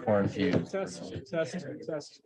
corn fuse. Test.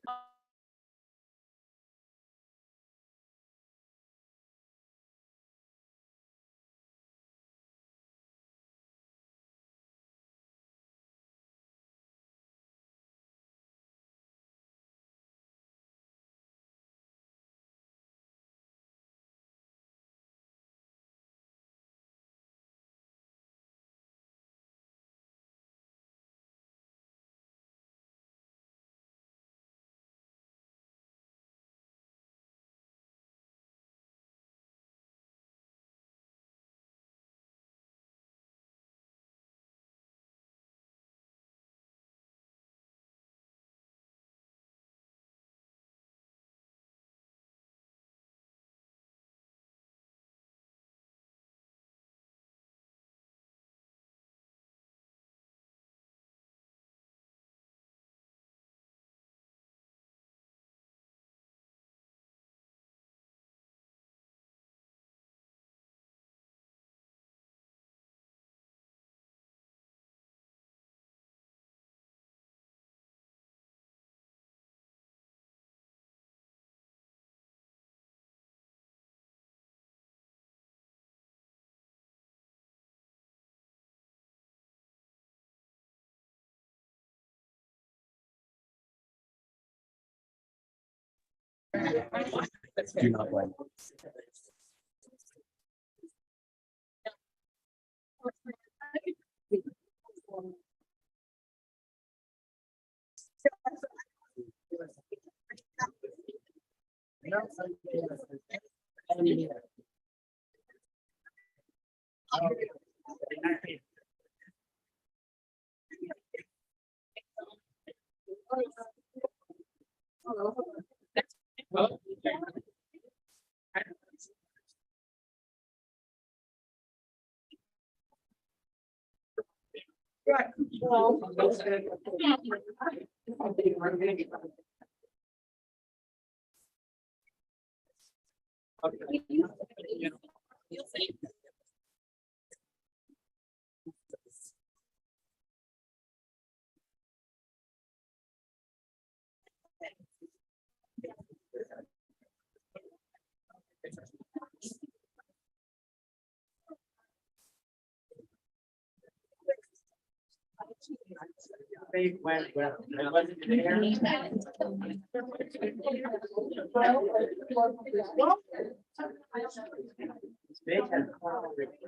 Do not blame.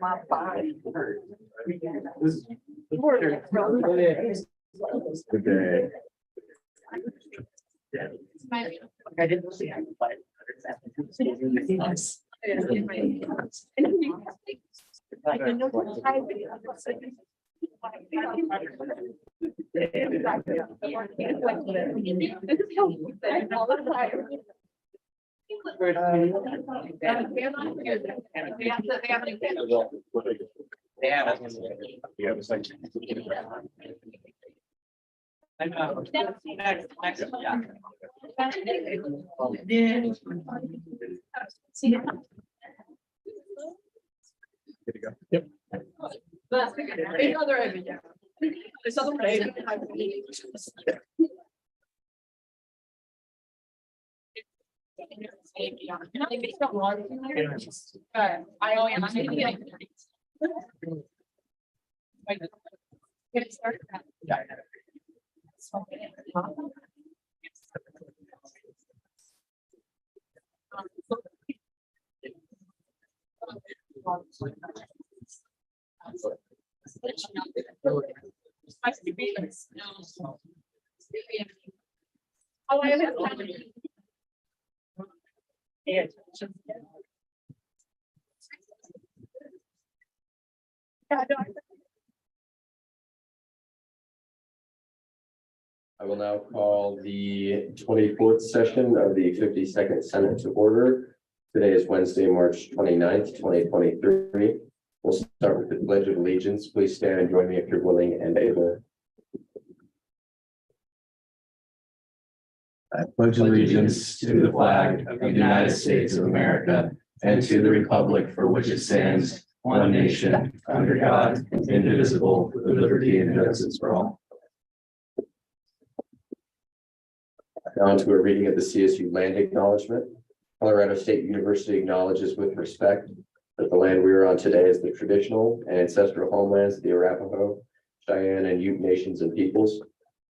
My body hurt. Good day. I didn't see how to play. Good to go. Yep. Oh, I haven't. I will now call the 24th session of the 52nd Senate to order. Today is Wednesday, March 29th, 2023. We'll start with the Pledge of Allegiance. Please stand and join me if you're willing and able. I pledge allegiance to the flag of the United States of America and to the republic for which it stands, one nation, under God, indivisible, with liberty and justice for all. Now on to a reading of the CSU land acknowledgement. Colorado State University acknowledges with respect that the land we are on today is the traditional and ancestral homelands of the Arapaho, Cheyenne, and Ute nations and peoples.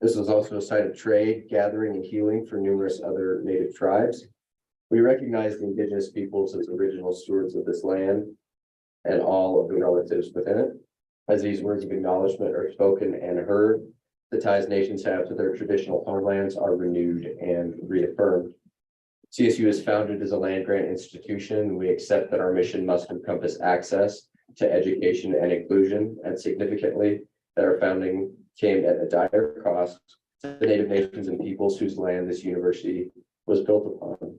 This is also a site of trade, gathering, and healing for numerous other native tribes. We recognize the indigenous peoples as original stewards of this land and all of the relatives within it. As these words of acknowledgement are spoken and heard, the ties nations have to their traditional homelands are renewed and reaffirmed. CSU is founded as a land grant institution. We accept that our mission must encompass access to education and inclusion, and significantly that our founding came at a dire cost to the Native nations and peoples whose land this university was built upon.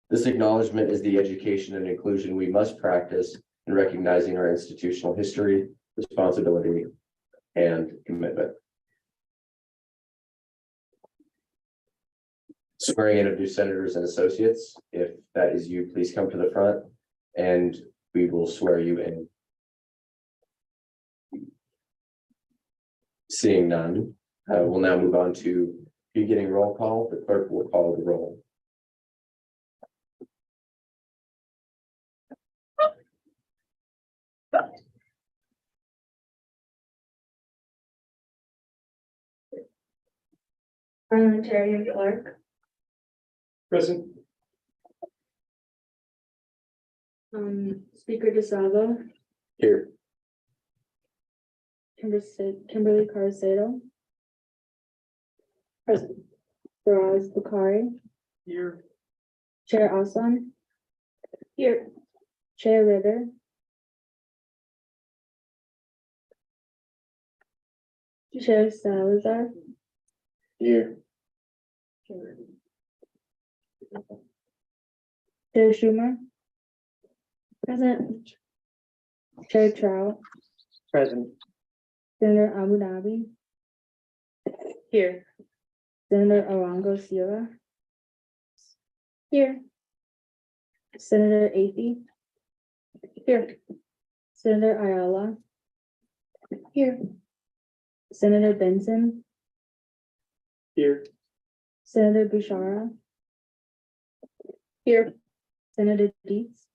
This acknowledgement is the education and inclusion we must practice in recognizing our institutional history, responsibility, and commitment. Swearing in of new senators and associates. If that is you, please come to the front and we will swear you in. Seeing none, we'll now move on to beginning roll call. The clerk will call the roll. Parliamentarian Clark, Present. Speaker DeSalvo, Here. Kimberly Carcedo. Present. Faraz Bakari, Here. Chair Aslan. Here. Chair Ritter. Chair Salazar. Here. Chair Schumer. Present. Chair Trout. Present. Senator Abu Dhabi. Here. Senator Arango Sierra. Here. Senator Athey. Here. Senator Ayala. Here. Senator Benson. Here. Senator Bishara. Here. Senator Dietz.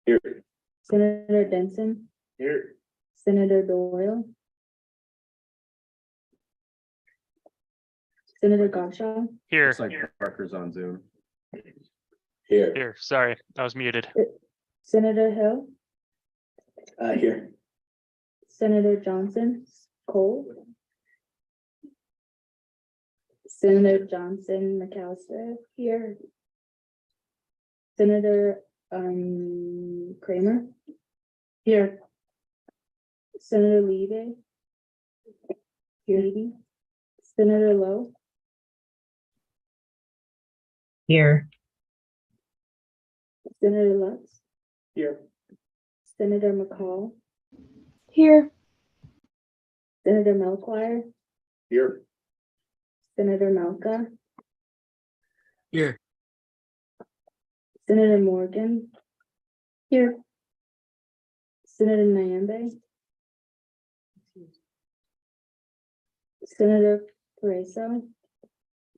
Here. Senator Denson. Here. Senator Doyle. Senator Gottschall. Here, Looks like Parker's on Zoom. here, sorry, I was muted. Senator Hill. Here. Senator Johnson. Cole. Senator Johnson McAllister here. Senator Kramer here. Senator Levy here. Senator Lowe Here. Senator Lutz, Here. Senator McCall, Here. Senator Melchior, Here. Senator Malka, Here. Senator Morgan here. Senator Nyambe. Senator Pareso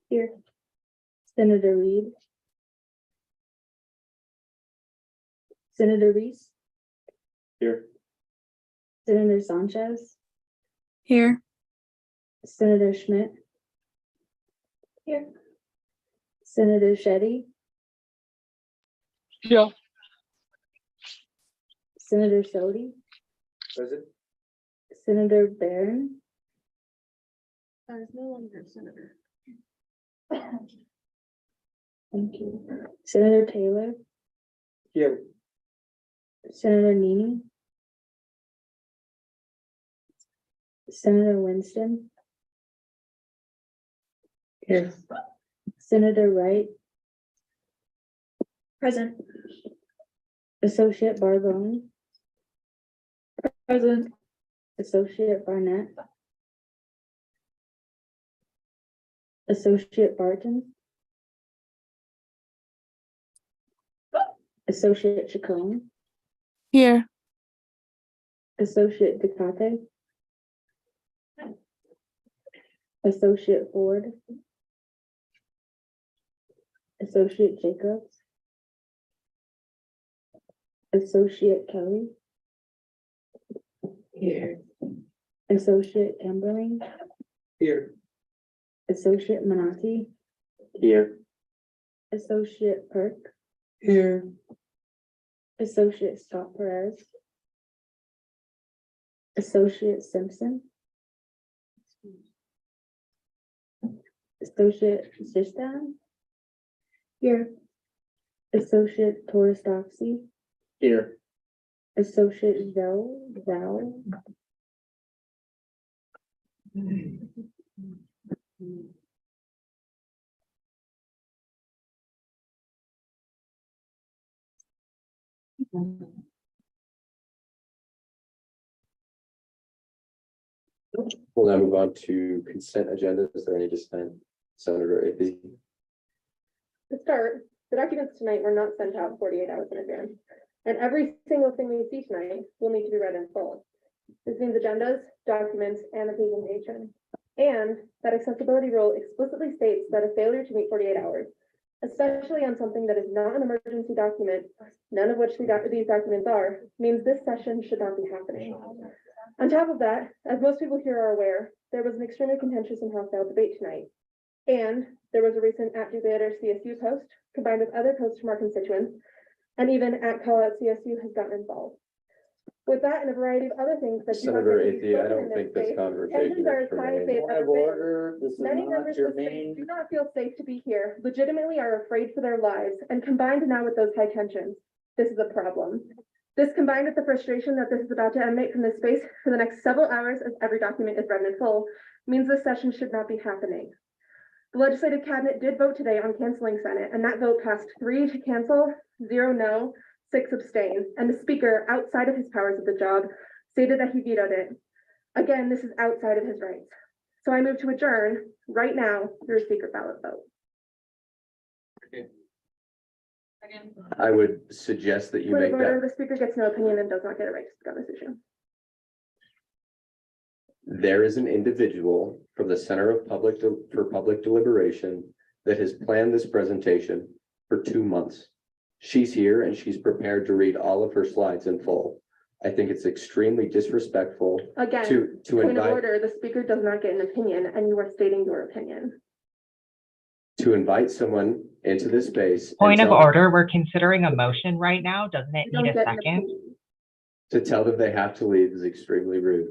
here. Senator Reed. Senator Reese. Here. Senator Sanchez. Here. Senator Schmidt. Here. Senator Shetty. Yeah. Senator Sodi. Present. Senator Barron. Is no longer senator. Thank you. Senator Taylor. Here. Senator Nini. Senator Winston. Here. Senator Wright. Present. Associate Barbone. Present. Associate Barnett. Associate Barton. Associate Chacon. Here. Associate Decate. Associate Ford. Associate Jacobs. Associate Kelly. Here. Associate Amberling. Here. Associate Manati. Here. Associate Perk. Here. Associate Scott Perez. Associate Simpson. Associate Sistan. Here. Associate Toristofsky. Here. Associate Zhao. We'll now move on to consent agenda. Is there any dissent? Senator Ethie? To start, the documents tonight were not sent out 48 hours in advance. And every single thing we see tonight will need to be read in full. This means agendas, documents, and the presentation. And that accessibility rule explicitly states that a failure to meet 48 hours, especially on something that is not an emergency document, none of which these documents are, means this session should not be happening. On top of that, as most people here are aware, there was an extremely contentious and hostile debate tonight. And there was a recent @DuBatter-CSU post combined with other posts from our constituents, and even @CalloutCSU has gotten involved. With that and a variety of other things that do not Senator get to be Ethie, I spoken don't in think this this space, conversation tensions are is as high as germane. they've Point ever of been. order, this is Many not members of the space germane. do not feel safe to be here, legitimately are afraid for their lives, and combined now with those high tensions, this is a problem. This combined with the frustration that this is about to emanate from this space for the next several hours as every document is read in full, means this session should not be happening. The legislative cabinet did vote today on canceling Senate, and that vote passed 3 to cancel, 0 no, 6 abstain, and the speaker, outside of his powers of the job, stated that he vetoed it. Again, this is outside of his rights. So I move to adjourn right now through a secret ballot vote. I would suggest that you Point make of order, that, the speaker gets no opinion and does not get a right to speak on this issue. there is an individual from the Center of Public Deliberation that has planned this presentation for 2 months. She's here and she's prepared to read all of her slides in full. I think it's extremely disrespectful Again, to point of invite, order, the speaker does not get an opinion and you are stating your opinion. someone into this space. and Point of tell- order, we're considering a motion right now. Doesn't it You don't need a get an second? opinion. To tell them they have to leave is extremely rude.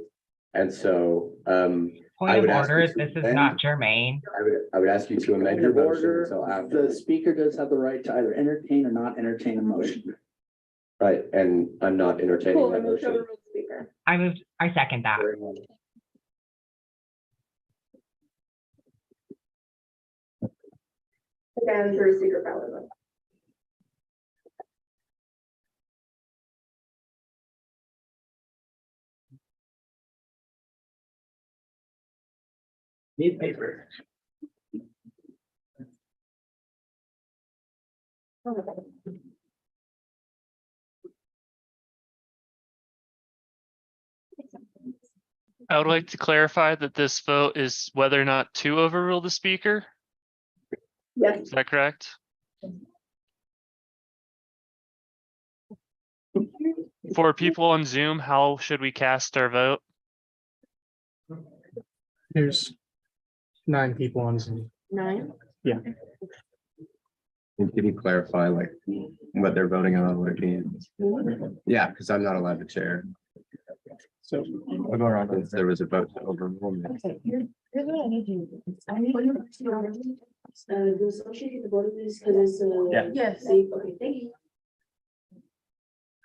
And so, I Point of would ask you order, to this is amend- not germane. I would ask you to amend Point your of motion order, until after. the speaker does have the right to either entertain or not entertain a motion. Right, and I'm not entertaining Cool, I that move to motion. overrule the speaker. I second that. Again, through a secret ballot vote. Need paper. I would like to clarify that this vote is whether or not to overrule the speaker. Yes, Is that correct? For people on Zoom, how should we cast our vote? There's 9 people on Zoom. 9. Can you clarify like what they're voting on, what it means? Yeah, because I'm not allowed to chair. So I'll go around if there was a vote to overrule me. Okay, here's what I need you. I need you to associate the board of these because it's Yeah. yes. Okay, thank you.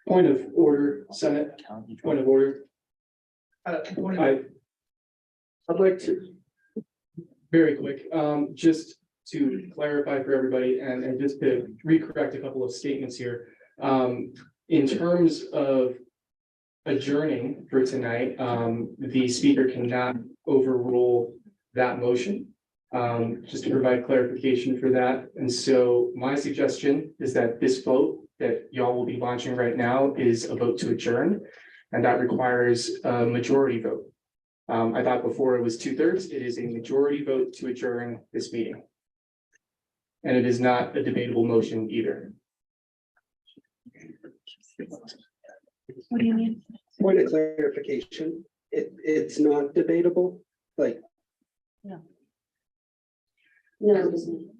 Point of order, Senate, point of order. I'd like to, very quick, just to clarify for everybody and just to recorrect a couple of statements here. In terms of adjourning for tonight, the speaker cannot overrule that motion. Just to provide clarification for that. And so my suggestion is that this vote that y'all will be launching right now is a vote to adjourn. And that requires a majority vote. I thought before it was 2/3. It is a majority vote to adjourn this meeting. and it is not a debatable motion either. What do you mean? Point of clarification, it's not debatable, like. No, it isn't.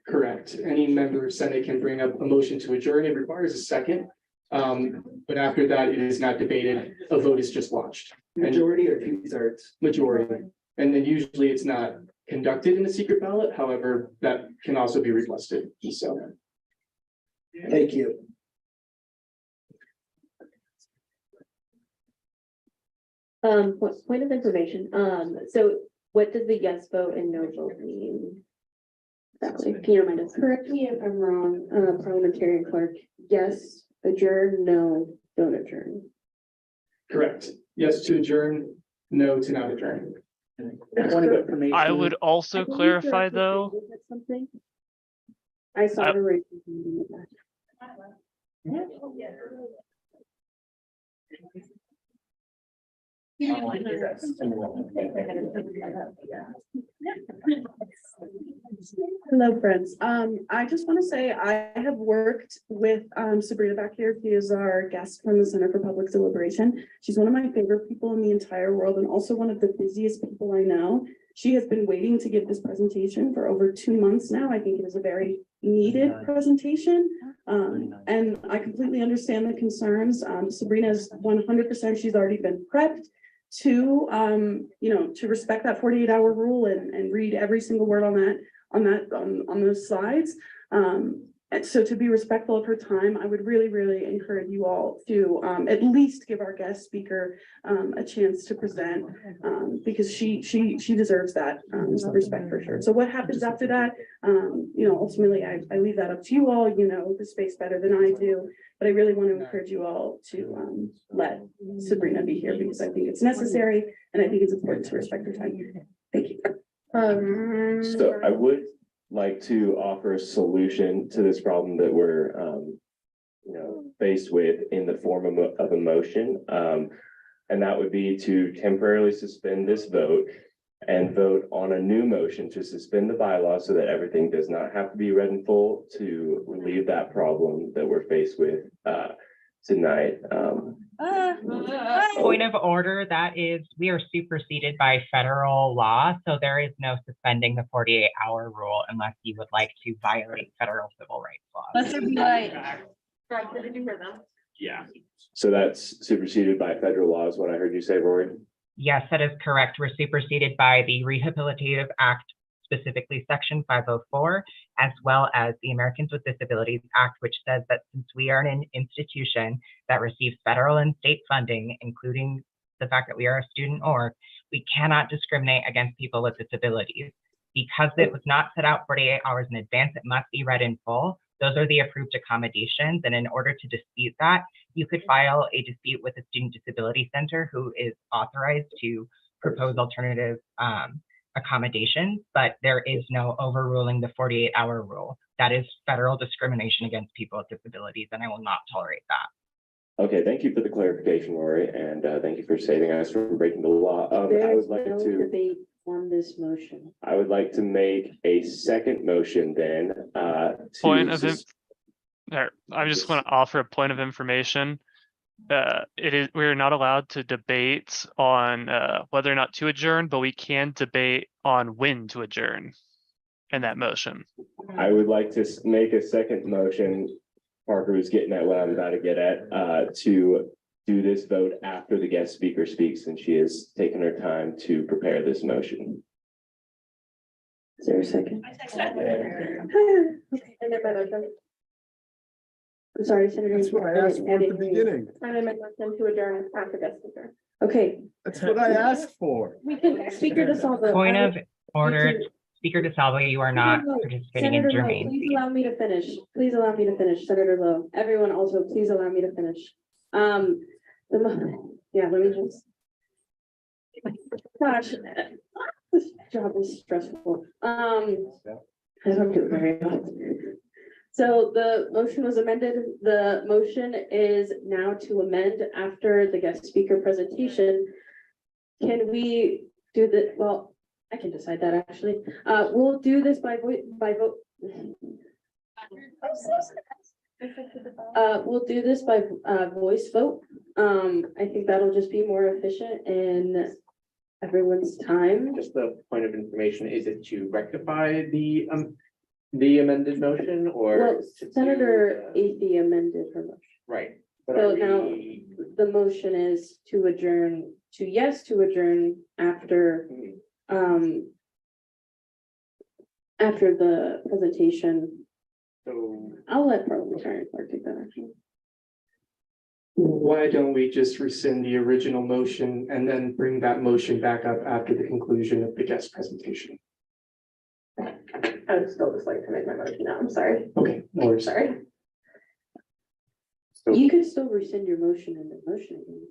Correct. Any member of Senate can bring up a motion to adjourn. It requires a second. But after that, it is not debated. A vote is just watched. Majority or two-thirds? Majority. And then usually it's not conducted in a secret ballot. However, that can also be requested. So. Thank you. Point of information, so what does the yes vote and no vote mean? Exactly, can you remind us? Correct me if I'm wrong, parliamentarian clerk, yes, adjourn, no, don't adjourn. Correct. Yes to adjourn, no to not adjourn. Point of information. I would also I believe clarify Director though, Davis had something. I saw her raise her hand. Hello, friends. I just want to say I have worked with Sabrina back here. She is our guest from the Center for Public Deliberation. She's one of my favorite people in the entire world and also one of the busiest people I know. She has been waiting to give this presentation for over 2 months now. I think it is a very needed presentation. And I completely understand the concerns. Sabrina's 100%, she's already been prepped to, to respect that 48-hour rule and read every single word on those slides. And so to be respectful of her time, I would really encourage you all to at least give our guest speaker a chance to present because she deserves that respect for sure. So what happens after that? Ultimately I leave that up to you all. You know the space better than I do, but I really want to encourage you all to let Sabrina be here because I think it's necessary and I think it's important to respect her time. Thank you. So I would like to offer a solution to this problem that we're, faced with in the form of a motion. And that would be to temporarily suspend this vote and vote on a new motion to suspend the bylaw so that everything does not have to be read in full to relieve that problem that we're faced with tonight. Point of order, that is, we are superseded by federal law, so there is no suspending the 48-hour rule unless you would like to violate federal civil rights laws. Let's be right. Yeah. So that's superseded by federal law is what I heard you say, Rory. Yes, that is correct. We're superseded by the Rehabilitative Act, specifically Section 504, as well as the Americans with Disabilities Act, which says that since we are an institution that receives federal and state funding, including the fact that we are a student org, we cannot discriminate against people with disabilities. Because it was not set out 48 hours in advance, it must be read in full. Those are the approved accommodations. And in order to dispute that, you could file a dispute with the Student Disability Center, who is authorized to propose alternative accommodations, but there is no overruling the 48-hour rule. That is federal discrimination against people with disabilities, and I will not tolerate that. Okay, thank you for the clarification, Rory, and thank you for saving us from breaking the law. I would like to debate on this motion. I would like to make a second motion then. I just want to offer a point of information. We're not allowed to debate on whether or not to adjourn, but we can debate on when to adjourn in that motion. I would like to make a second motion. Parker was getting at what I'm about to get at, to do this vote after the guest speaker speaks, and she has taken her time to prepare this motion. Is there a second? I'm sorry, Senator. That's what I asked for at the beginning. I amend motion to adjourn after guest speaker. Okay, That's what I asked for. we can, Speaker DeSalvo. Point of order, Speaker DeSalvo, you are not Senator participating in Lowe, germane. please allow me to finish. Please allow me to finish, Senator Lowe. Everyone also, please allow me to finish. Yeah, let me just. Gosh, this job is stressful. I don't do it very often. So the motion was amended. The motion is now to amend after the guest speaker presentation. Can we do the, well, I can decide that actually. We'll do this by vote We'll do this by voice vote. I think that'll just be more efficient in everyone's time. Just the point of information, is it to rectify the amended motion or? Well, to do, Senator Athey amended her motion. Right. But So are now we- the motion is to adjourn, to adjourn after, after the presentation. So I'll let parliamentarian clerk take that action. Why don't we just rescind the original motion and then bring that motion back up after the conclusion of the guest presentation? I would still just like to make my motion now. I'm sorry. Okay, no worries. Sorry. You could still rescind your motion and the motion again.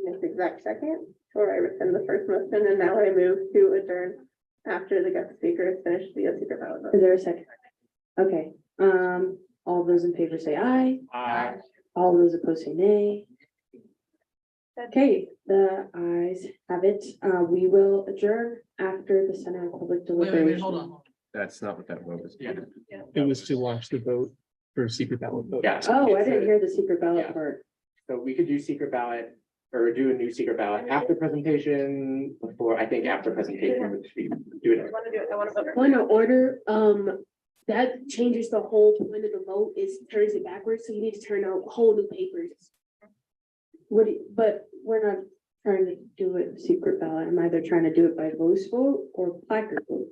Next exact second, or I rescind the first motion and now I move to adjourn after the guest speaker has finished the secret ballot vote. Is there a second? Okay, all those in favor say aye. All those opposed say nay. Okay, the ayes have it. We will adjourn after the Center of Public Deliberation. That's not what that vote is. Yeah. It was to launch the vote for secret ballot vote. Yeah. Oh, I didn't hear the secret ballot Yeah. part. So we could do secret ballot or do a new secret ballot after presentation, before, I think after presentation, which we do it. I want to do it. I want to vote. Point of order, that changes the whole point of the vote, is turns it backwards, so you need to turn out whole new papers. But we're not trying to do it secret ballot. I'm either trying to do it by voice vote or placard vote.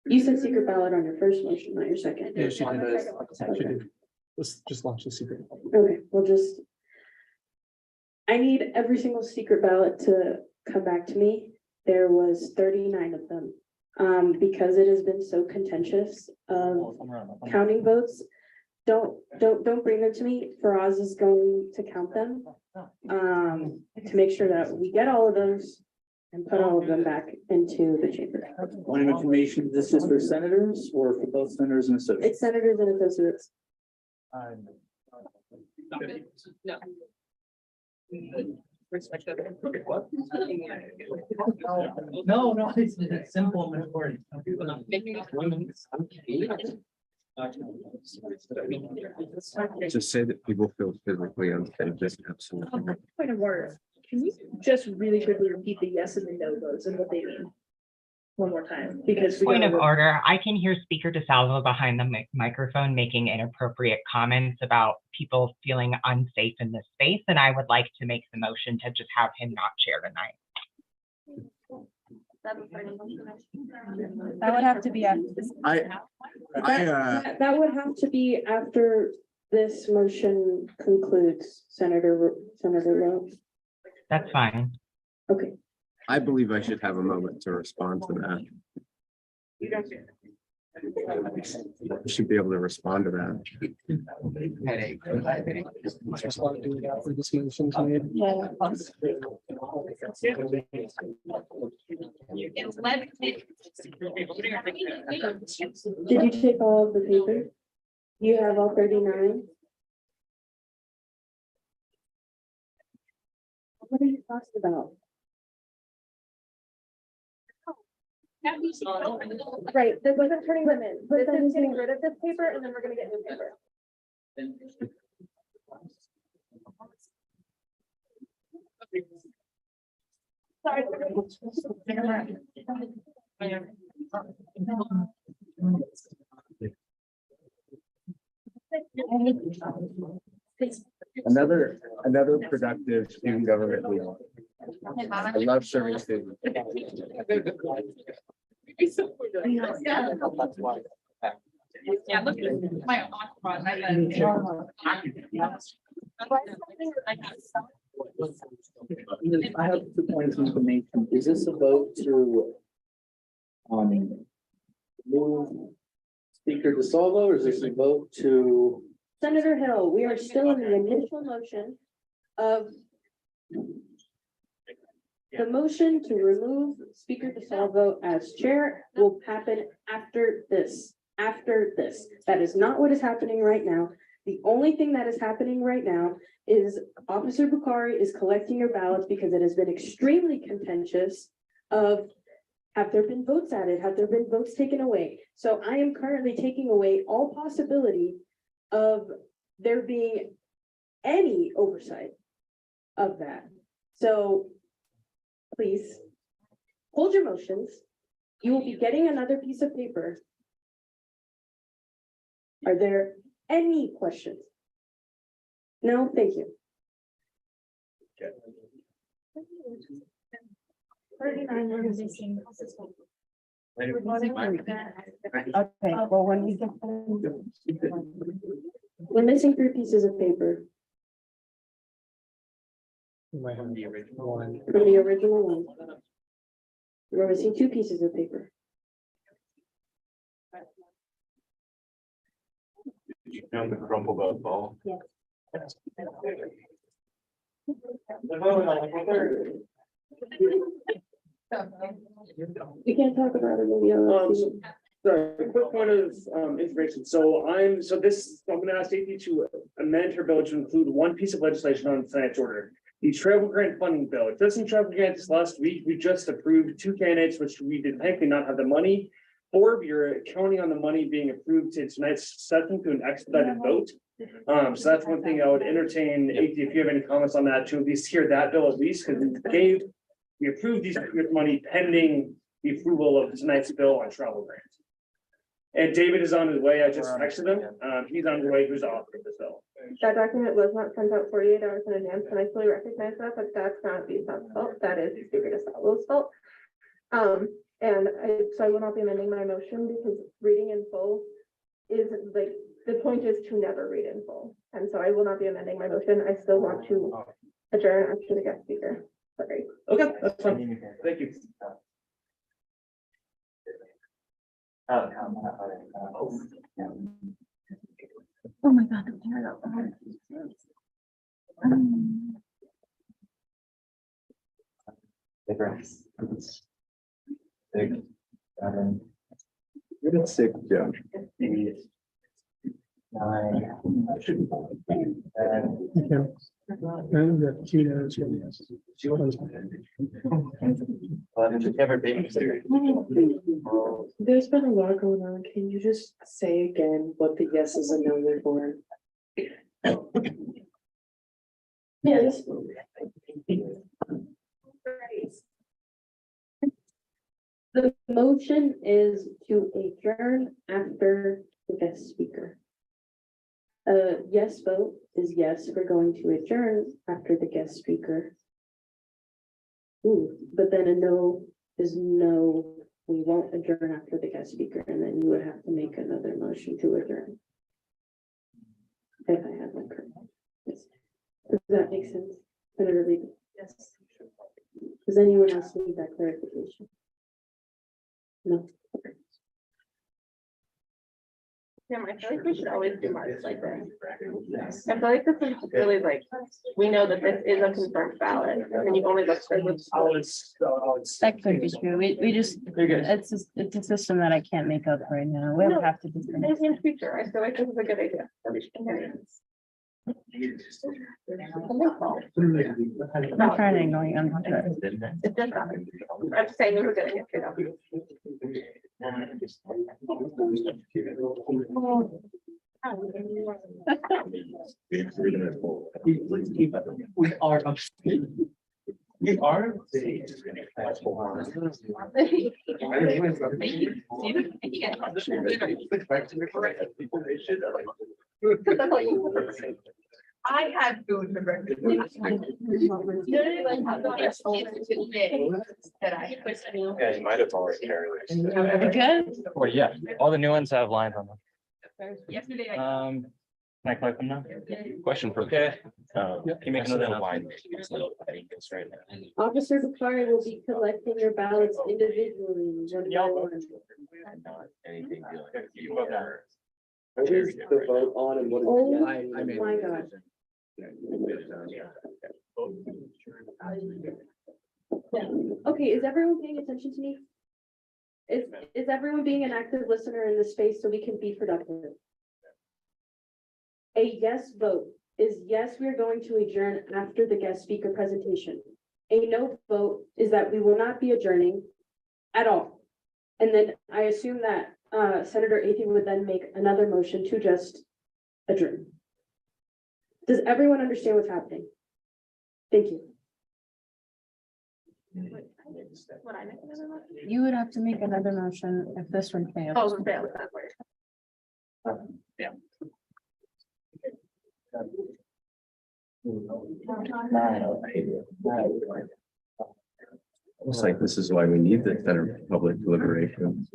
You said secret ballot on your first motion, not your second. Yeah, she On the did. second one. She did. Let's just launch the secret. Okay, we'll just. I need every single secret ballot to come back to me. There was 39 of them. Because it has been so contentious of counting votes. Don't bring them to me. Faraz is going to count them. To make sure that we get all of those and put all of them back into the chamber. Point of information, this is for senators or for both senators and associates? It's senators and associates. No, it's simple and important. Just say that people feel physically unfit, just absolutely. Point of order, can you just really quickly repeat the yes and the no votes and what they mean? One more time, because. we Point of gotta- order, I can hear Speaker DeSalvo behind the microphone making inappropriate comments about people feeling unsafe in this space, and I would like to make the motion to just have him not chair tonight. That would have to be. That would have to be after this motion concludes, Senator Rowe. That's fine. Okay, I believe I should have a moment to respond to that. I should be able to respond to that. Just want to do it after this motion tonight. did you take all of the paper? You have all 39? What are you talking about? Right, this wasn't turning them in. This is getting rid of this paper and then we're gonna get new paper. Sorry. Another productive student government wheel. I love serving students. Yeah, look at my I have 2 points of information. Is this a vote to move Speaker DeSalvo, or is this a vote to? Senator Hill, we are still in the initial motion of the motion to remove Speaker DeSalvo as chair will happen after this, That is not what is happening right now. The only thing that is happening right now is Officer Bukhari is collecting your ballots because it has been extremely contentious of Have there been votes added? Have there been votes taken away? So I am currently taking away all possibility of there being any oversight of that. So please hold your motions. You will be getting another piece of paper. Are there any questions? No, thank you. Okay, well, when we get. We're missing 3 pieces of paper From the original one. from the original one. We're missing 2 pieces of paper. You know the crumpled up ball. Yes. We can't talk about it in the other. Sorry, a quick point of information. I'm gonna ask Stacy to amend her bill to include one piece of legislation on tonight's order. The travel grant funding bill. It doesn't travel grants last week. We just approved 2 candidates, which we did thankfully not have the money for. We're counting on the money being approved in tonight's session to an expedited vote. So that's one thing I would entertain, if you have any comments on that, to at least hear that bill at least, because we approved these with money pending the approval of tonight's bill on travel grants. And David is on his way. I just texted him. He's on his way. Who's offered this bill? That document was not sent out 48 hours in advance, and I fully recognize that, but that's not the fault. That is Speaker DeSalvo's fault. So I will not be amending my motion because reading in full is like, the point is to never read in full. And so I will not be amending my motion. I still want to adjourn after the guest speaker. Sorry. Okay, that's fine. Thank you. Oh my God. You're sick, Joe. There's been a lot going on. Can you just say again what the yeses and nos are for? Yes. The motion is to adjourn after the guest speaker. A yes vote is yes, we're going to adjourn after the guest speaker. Ooh, but then a no is no, we won't adjourn after the guest speaker, and then you would have to make another motion to adjourn. If I have that correct. Yes. Does that make sense? Senator Lee? Yes. Does anyone else need that clarification? No. Okay. Yeah, I feel like we should always do marks like this. I feel like this is really like, we know that this is a confirmed ballot and you only look for the. That could be true. We just, it's a system that I can't make up right now. We'll have to. In the future, I feel like this is a good idea. I'm trying to ignore you. I'm not sure. It's just that. I'm just saying we're getting it straight up. We are. We are. I had food for breakfast. Yeah, you might have already carried. Good. Well, yeah, all the new ones have lines on them. Yesterday. Can I collect them now? Question for. Okay. Can you make another line? Right now. Officer Bakari will be collecting your ballots individually. one by one. Not anything dealing with you. What is the vote on and what is? Oh I made- my God. Okay, is everyone paying attention to me? Is everyone being an active listener in this space so we can be productive? A yes vote is yes, we are going to adjourn after the guest speaker presentation. A no vote is that we will not be adjourning. at all. And then I assume that Senator Athy would then make another motion to just adjourn. Does everyone understand what's happening? Thank you. Would I make another motion? You would have to make another motion if this one fails. Oh, fail that way. Looks like this is why we need the center for public deliberation.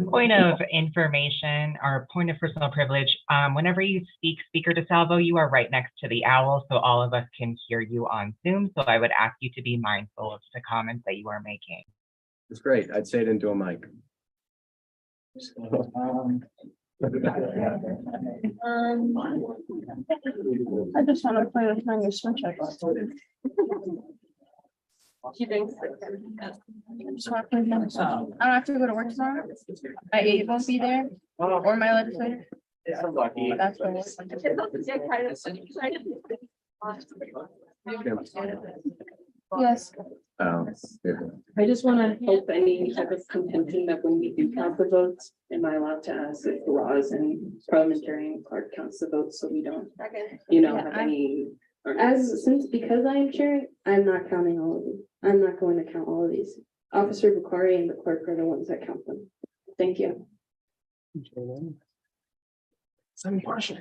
Point of information or point of personal privilege, whenever you speak, Speaker DeSalvo, you are right next to the owl, so all of us can hear you on Zoom. So I would ask you to be mindful of the comments that you are making. It's great. I'd say it into a mic. I just want to play with my new switch I bought. She thinks. I just want to play with my song. I don't have to go to work tomorrow. My aide won't be there or my legislator. That's yes. Yeah. I just want to hope any type of contention that when we do count the votes, am I allowed to ask if Roz and parliamentarian Clark counts the votes so we don't, have any. Because I am chairing, I'm not counting all of these. I'm not going to count all of these. Officer Bakari and the clerk are the ones that count them. Thank you. Some partial.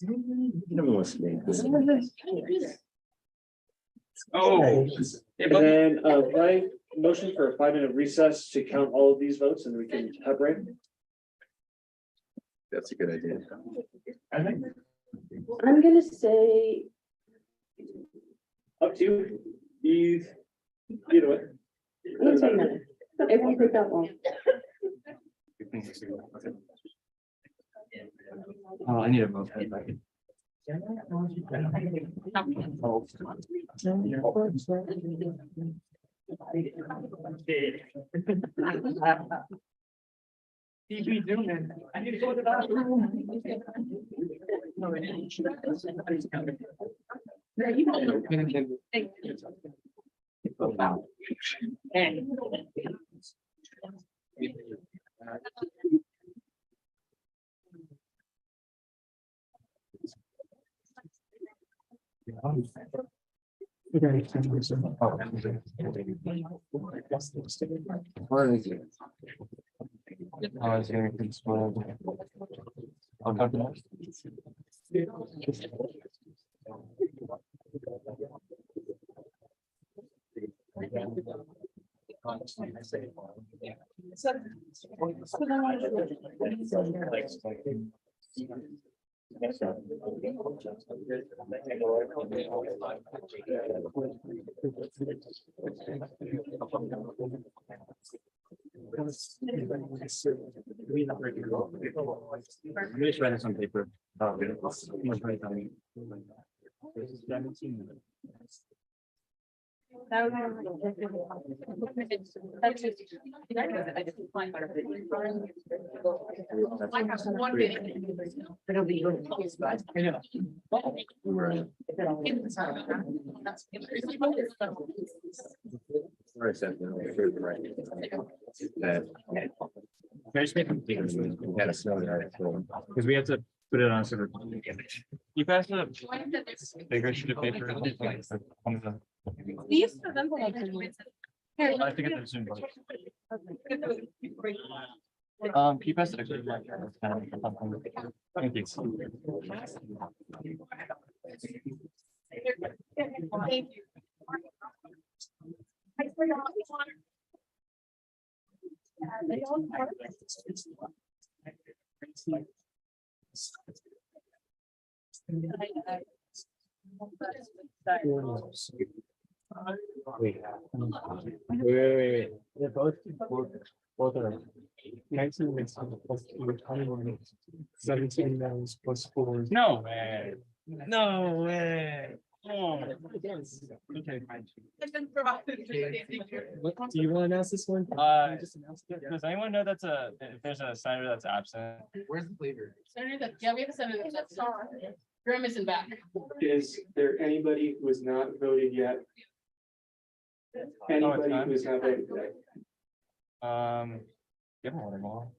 No one wants to make this. Oh, and then my motion for a 5-minute recess to count all of these votes and we can have break. That's a good idea. I'm gonna say, Up to you. Either way. I'm gonna say a minute. It won't take that long. Oh, I need a vote. I need to go to the bathroom. I'm just writing some paper. Because we have to put it on server. You guys have bigger sheet of paper. These are them like. Here. I have to get them soon. Can you pass it? Thank you. Wait. They're both of them. 19 minutes plus 21, 17 minutes plus 4. No way. No way. Oh, okay, fine. What, do you want to announce this one? Just announce it. Does anyone know that's if there's a senator that's absent? Where's the flavor? Yeah, we have a senator that's Grim isn't back. Is there anybody who has not voted yet? Anybody who has not voted today? Give them one more.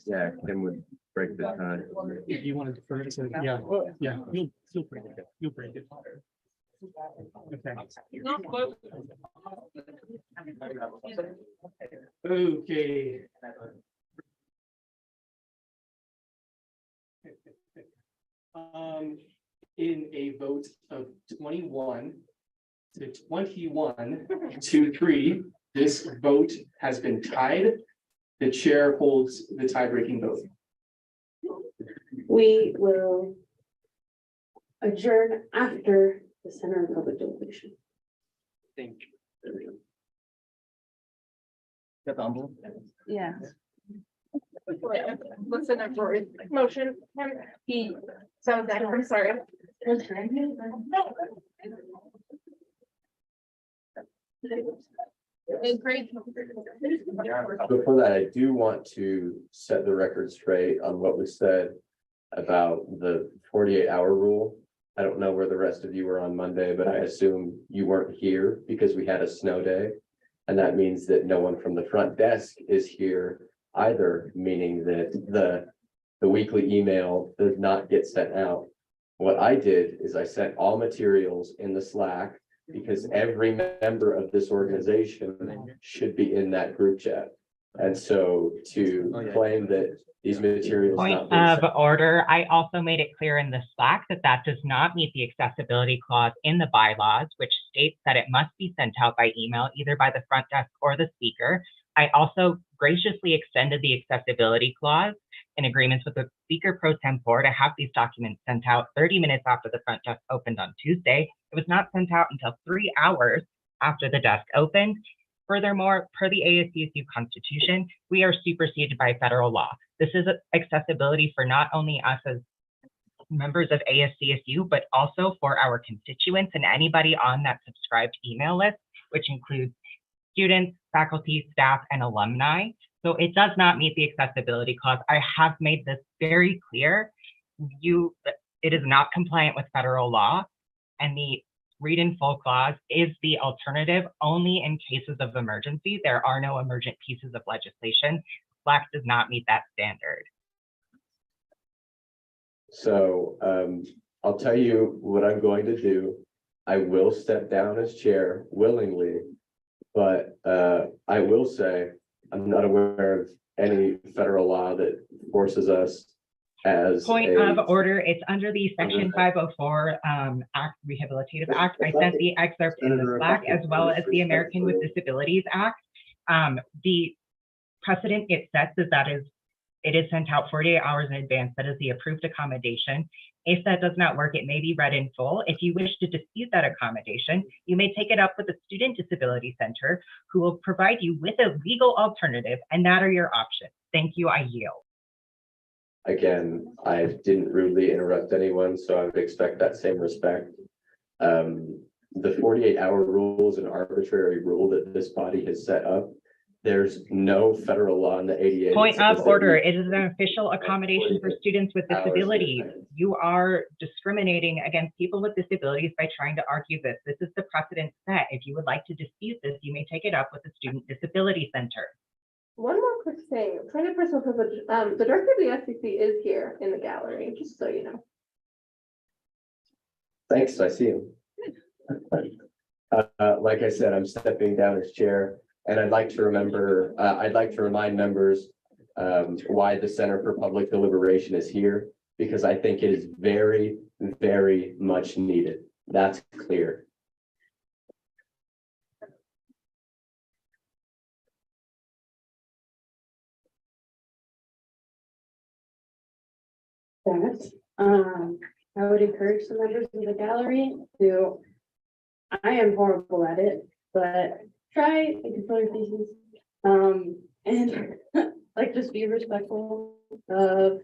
Yeah, Kim would break the time. If you want to defer to, yeah, you'll break it, you'll break it. Okay. In a vote of 21-to-3, this vote has been tied. The chair holds the tie-breaking vote. We will adjourn after the Center of Public Deliberation. Thank you. Yeah. Listen, I'm sorry. Motion. So that, I'm sorry. It's great. Before that, I do want to set the record straight on what was said about the 48-hour rule. I don't know where the rest of you were on Monday, but I assume you weren't here because we had a snow day. And that means that no one from the front desk is here either, meaning that the weekly email does not get sent out. What I did is I sent all materials in the Slack because every member of this organization should be in that group chat. And so to claim that these materials Point not being of sent- order, I also made it clear in the Slack that that does not meet the accessibility clause in the bylaws, which states that it must be sent out by email, either by the front desk or the speaker. I also graciously extended the accessibility clause in agreements with the Speaker Pro Tempore to have these documents sent out 30 minutes after the front desk opened on Tuesday. It was not sent out until 3 hours after the desk opened. Furthermore, per the ASCSU Constitution, we are superseded by federal law. This is accessibility for not only us as members of ASCSU, but also for our constituents and anybody on that subscribed email list, which includes students, faculty, staff, and alumni. So it does not meet the accessibility clause. I have made this very clear. It is not compliant with federal law, and the read in full clause is the alternative only in cases of emergency. There are no emergent pieces of legislation. Slack does not meet that standard. So I'll tell you what I'm going to do. I will step down as chair willingly, but I will say I'm not aware of any federal law that forces us as Point of order, it's under the Section 504 Act, Rehabilitative Act. I sent the excerpt in the Slack as well as the American with Disabilities Act. The precedent it sets is that it is sent out 48 hours in advance. That is the approved accommodation. If that does not work, it may be read in full. If you wish to dispute that accommodation, you may take it up with the Student Disability Center, who will provide you with a legal alternative, and that are your options. Thank you, I yield. Again, I didn't rudely interrupt anyone, so I would expect that same respect. The 48-hour rule is an arbitrary rule that this body has set up. There's no federal law in the ADA. Point of order, it is an official accommodation for students with disabilities. You are discriminating against people with disabilities by trying to argue this. This is the precedent set. If you would like to dispute this, you may take it up with the Student Disability Center. One more quick thing, trying to personal privilege, the director of the SCC is here in the gallery, just so you know. Thanks, I see him. Like I said, I'm stepping down as chair, and I'd like to remind members why the Center for Public Deliberation is here, because I think it is very, very much needed. That's clear. That, I would encourage the members of the gallery to, I am horrible at it, but try and control your faces. And like just be respectful of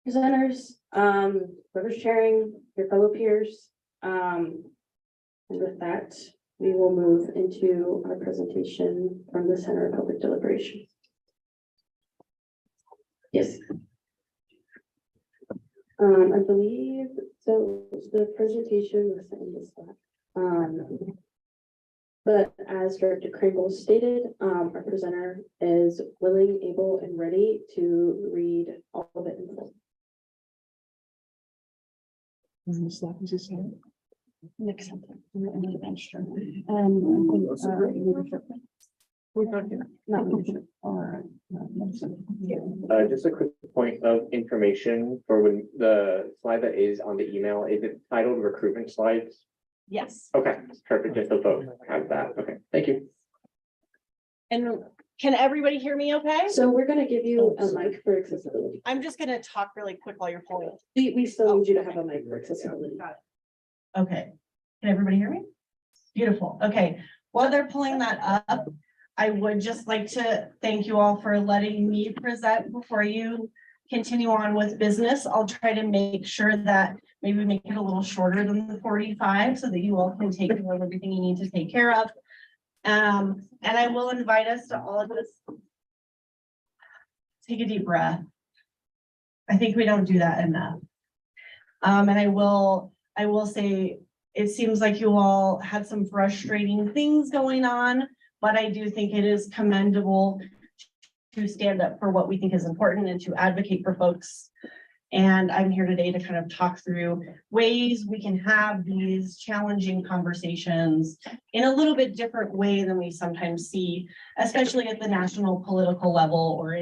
presenters, whoever's sharing, your fellow peers. And with that, we will move into our presentation from the Center of Public Deliberation. Yes. I believe, so the presentation was in this slide. But as Director Kringle stated, our presenter is willing, able, and ready to read all of it in full. Next sentence. Just a quick point of information for when the slide that is on the email, is it titled recruitment slides? Yes, Okay, perfect, just so folks have that. Okay, thank you. and can everybody hear me okay? So we're gonna give you a mic for accessibility. I'm just gonna talk really quick while you're pulling. We still need you to have a mic for accessibility. Okay, can everybody hear me? Beautiful, okay. While they're pulling that up, I would just like to thank you all for letting me present before you continue on with business. I'll try to make sure that maybe make it a little shorter than the 45 so that you all can take care of everything you need to take care of. And I will invite us to all of this. Take a deep breath. I think we don't do that enough. And I will say, it seems like you all had some frustrating things going on, but I do think it is commendable to stand up for what we think is important and to advocate for folks. And I'm here today to kind of talk through ways we can have these challenging conversations in a little bit different way than we sometimes see, especially at the national political level or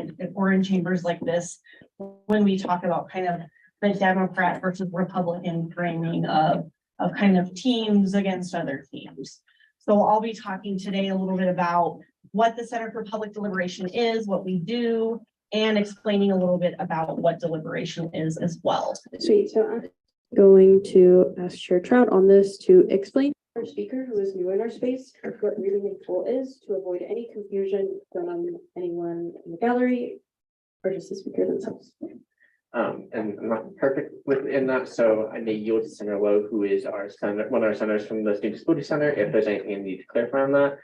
in chambers like this, when we talk about kind of the Democrat versus Republican framing of kind of teams against other teams. So I'll be talking today a little bit about what the Center for Public Deliberation is, what we do, and explaining a little bit about what deliberation is as well. Sweet, so I'm going to ask Chair Trout on this to explain to our speaker who is new in our space what reading in full is, to avoid any confusion from anyone in the gallery or just the speaker themselves. And I'm not perfect within that, so I may yield to Senator Lowe, who is our senator, one of our senators from the Student Disability Center, if there's anything I need to clarify on that.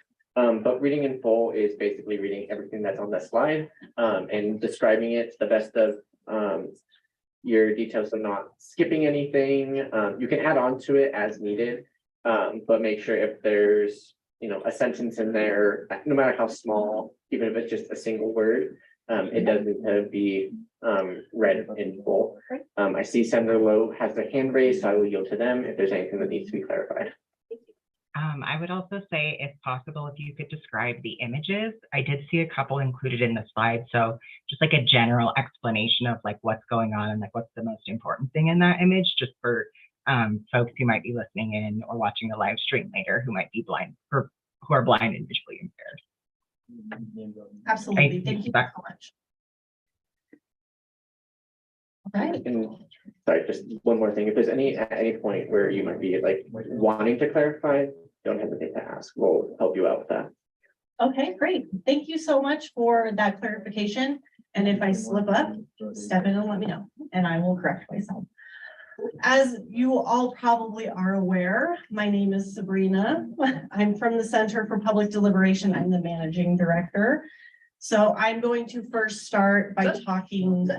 But reading in full is basically reading everything that's on that slide and describing it to the best of your details, so not skipping anything. You can add on to it as needed, but make sure if there's a sentence in there, no matter how small, even if it's just a single word, it does need to be read in full. I see Senator Lowe has their hand raised, so I will yield to them if there's anything that needs to be clarified. I would also say, if possible, if you could describe the images. I did see a couple included in the slide, so just like a general explanation of like what's going on and like what's the most important thing in that image, just for folks who might be listening in or watching the live stream later who might be blind or who are blind and visually impaired. Absolutely, thank you so much. Okay. And sorry, just one more thing. If there's at any point where you might be like wanting to clarify, don't hesitate to ask. We'll help you out with that. Okay, great. Thank you so much for that clarification. And if I slip up, step in and let me know, and I will correct myself. As you all probably are aware, my name is Sabrina. I'm from the Center for Public Deliberation. I'm the managing director. So I'm going to first start by talking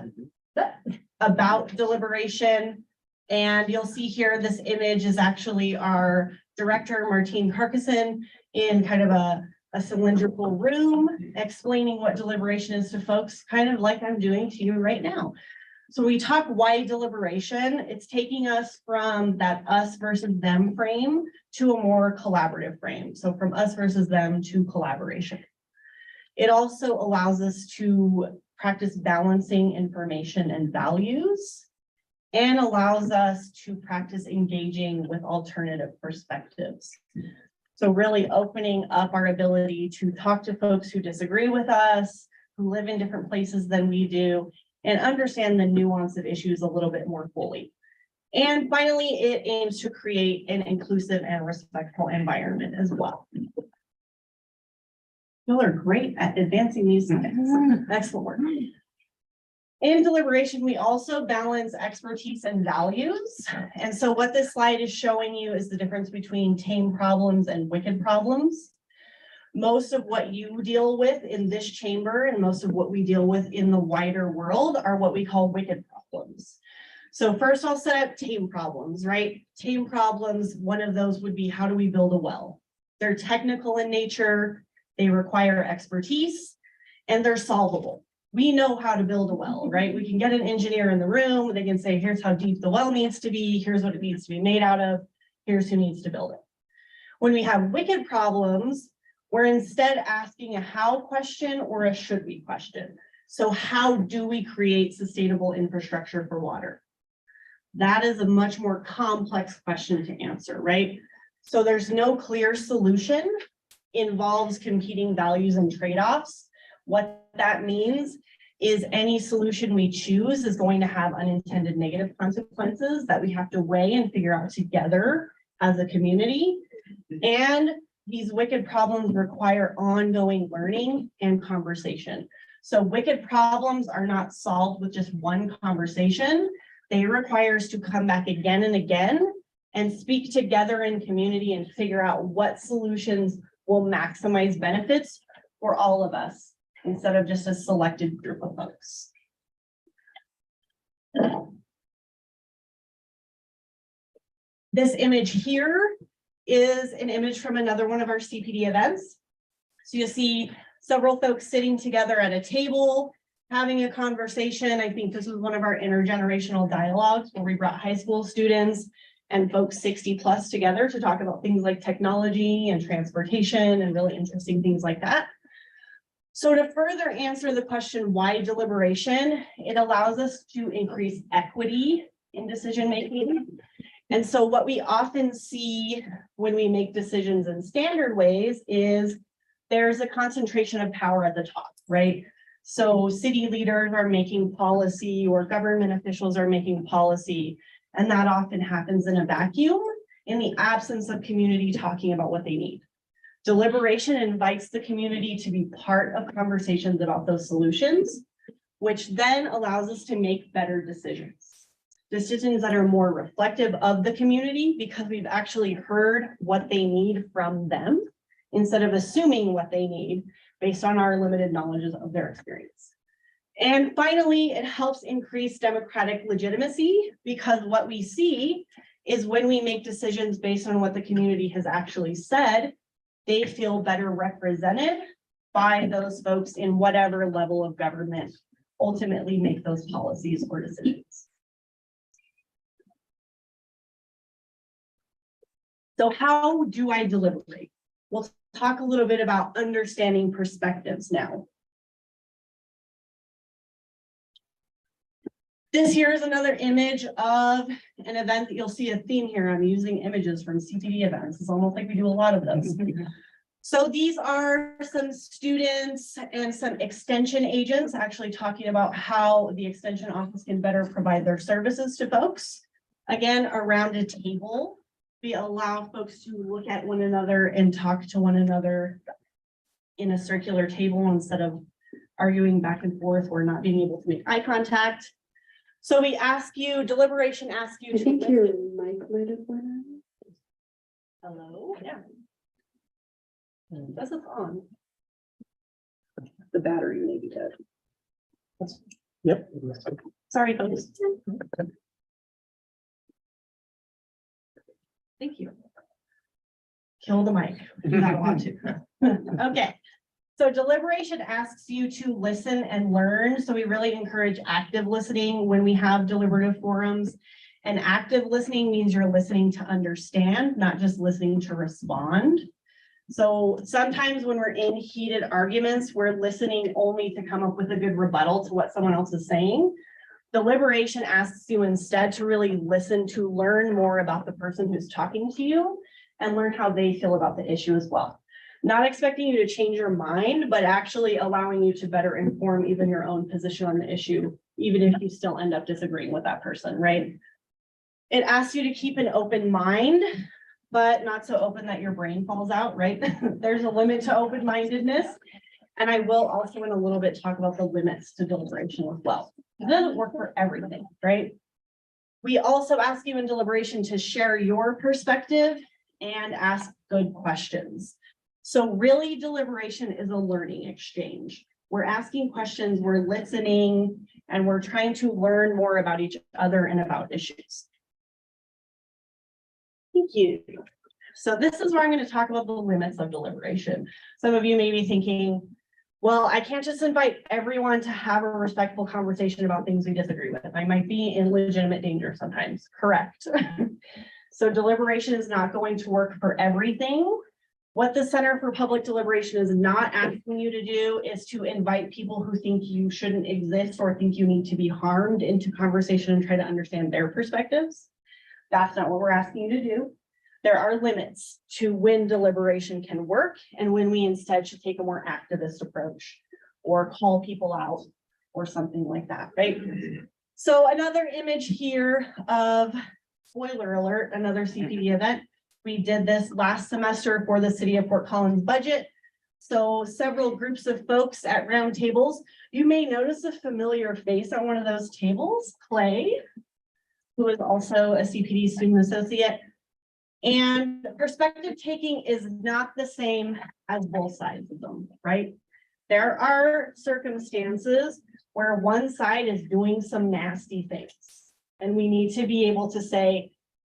about deliberation. And you'll see here, this image is actually our director, Martine Carcason, in kind of a cylindrical room, explaining what deliberation is to folks, kind of like I'm doing to you right now. So we talk why deliberation. It's taking us from that us versus them frame to a more collaborative frame. So from us versus them to collaboration. It also allows us to practice balancing information and values, and allows us to practice engaging with alternative perspectives. So really opening up our ability to talk to folks who disagree with us, who live in different places than we do, and understand the nuance of issues a little bit more fully. And finally, it aims to create an inclusive and respectful environment as well. Y'all are great at advancing these slides. Excellent work. In deliberation, we also balance expertise and values. And so what this slide is showing you is the difference between tame problems and wicked problems. Most of what you deal with in this chamber and most of what we deal with in the wider world are what we call wicked problems. So first I'll set up tame problems, right? Tame problems, one of those would be, how do we build a well? They're technical in nature, they require expertise, and they're solvable. We know how to build a well, right? We can get an engineer in the room, they can say, here's how deep the well needs to be, here's what it needs to be made out of, here's who needs to build it. When we have wicked problems, we're instead asking a how question or a should we question. So how do we create sustainable infrastructure for water? That is a much more complex question to answer, right? So there's no clear solution, involves competing values and trade-offs. What that means is any solution we choose is going to have unintended negative consequences that we have to weigh and figure out together as a community. And these wicked problems require ongoing learning and conversation. So wicked problems are not solved with just one conversation. They require us to come back again and again and speak together in community and figure out what solutions will maximize benefits for all of us instead of just a selected group of folks. This image here is an image from another one of our CPD events. So you see several folks sitting together at a table, having a conversation. I think this was one of our intergenerational dialogues where we brought high school students and folks 60 plus together to talk about things like technology and transportation and really interesting things like that. So to further answer the question, why deliberation, it allows us to increase equity in decision making. And so what we often see when we make decisions in standard ways is there's a concentration of power at the top, right? So city leaders are making policy or government officials are making policy, and that often happens in a vacuum in the absence of community talking about what they need. Deliberation invites the community to be part of conversations about those solutions, which then allows us to make better decisions. Decisions that are more reflective of the community because we've actually heard what they need from them instead of assuming what they need based on our limited knowledge of their experience. And finally, it helps increase democratic legitimacy because what we see is when we make decisions based on what the community has actually said, they feel better represented by those folks in whatever level of government ultimately make those policies or decisions. So how do I deliberate? We'll talk a little bit about understanding perspectives now. This here is another image of an event that you'll see a theme here. I'm using images from CPD events. It's almost like we do a lot of those. So these are some students and some extension agents actually talking about how the extension office can better provide their services to folks. Again, around a table, we allow folks to look at one another and talk to one another in a circular table instead of arguing back and forth or not being able to make eye contact. So we ask you, deliberation asks you I to think listen. your mic might have went out. Hello, yeah. This is on. The battery may be dead. Yep. Sorry, folks. Thank you. Kill the mic if you don't want to. Okay. So deliberation asks you to listen and learn. So we really encourage active listening when we have deliberative forums. And active listening means you're listening to understand, not just listening to respond. So sometimes when we're in heated arguments, we're listening only to come up with a good rebuttal to what someone else is saying. Deliberation asks you instead to really listen to learn more about the person who's talking to you and learn how they feel about the issue as well. Not expecting you to change your mind, but actually allowing you to better inform even your own position on the issue, even if you still end up disagreeing with that person, right? It asks you to keep an open mind, but not so open that your brain falls out, right? There's a limit to open-mindedness. And I will also in a little bit talk about the limits to deliberation as well. It doesn't work for everything, right? We also ask you in deliberation to share your perspective and ask good questions. So really deliberation is a learning exchange. We're asking questions, we're listening, And we're trying to learn more about each other and about issues. Thank you. So this is where I'm going to talk about the limits of deliberation. Some of you may be thinking, well, I can't just invite everyone to have a respectful conversation about things we disagree with. I might be in legitimate danger sometimes. Correct. So deliberation is not going to work for everything. What the Center for Public Deliberation is not asking you to do is to invite people who think you shouldn't exist or think you need to be harmed into conversation and try to understand their perspectives. That's not what we're asking you to do. There are limits to when deliberation can work and when we instead should take a more activist approach or call people out or something like that, right? So another image here of, spoiler alert, another CPD event. We did this last semester for the City of Fort Collins budget. So several groups of folks at round tables. You may notice a familiar face on one of those tables, Clay, who is also a CPD student associate. And perspective taking is not the same as both sides of them, right? There are circumstances where one side is doing some nasty things, and we need to be able to say,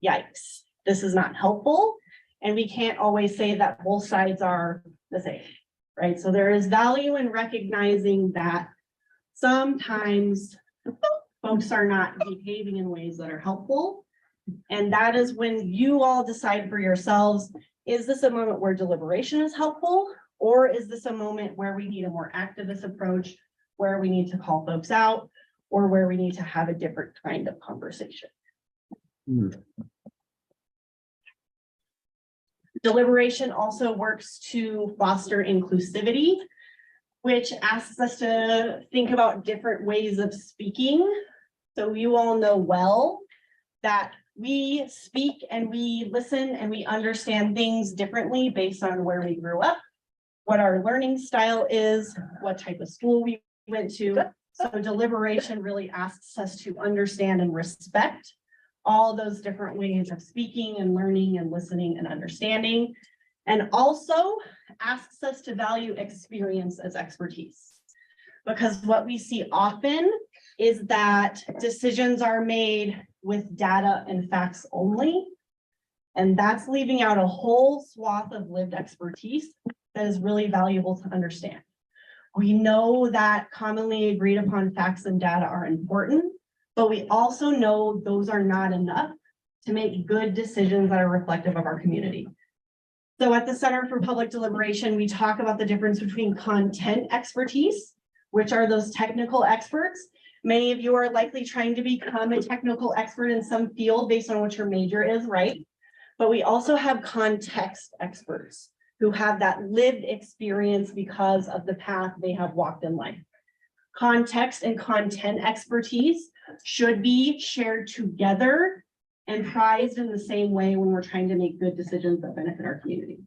yikes. This is not helpful. And we can't always say that both sides are the same, right? So there is value in recognizing that sometimes folks are not behaving in ways that are helpful. And that is when you all decide for yourselves, is this a moment where deliberation is helpful? Or is this a moment where we need a more activist approach, where we need to call folks out, or where we need to have a different kind of conversation? Deliberation also works to foster inclusivity, which asks us to think about different ways of speaking. So you all know well that we speak and we listen and we understand things differently based on where we grew up, what our learning style is, what type of school we went to. So deliberation really asks us to understand and respect all those different ways of speaking and learning and listening and understanding, and also asks us to value experience as expertise. Because what we see often is that decisions are made with data and facts only, and that's leaving out a whole swath of lived expertise that is really valuable to understand. We know that commonly agreed upon facts and data are important, but we also know those are not enough to make good decisions that are reflective of our community. So at the Center for Public Deliberation, we talk about the difference between content expertise, which are those technical experts. Many of you are likely trying to become a technical expert in some field based on what your major is, right? But we also have context experts who have that lived experience because of the path they have walked in life. Context and content expertise should be shared together and prized in the same way when we're trying to make good decisions that benefit our community.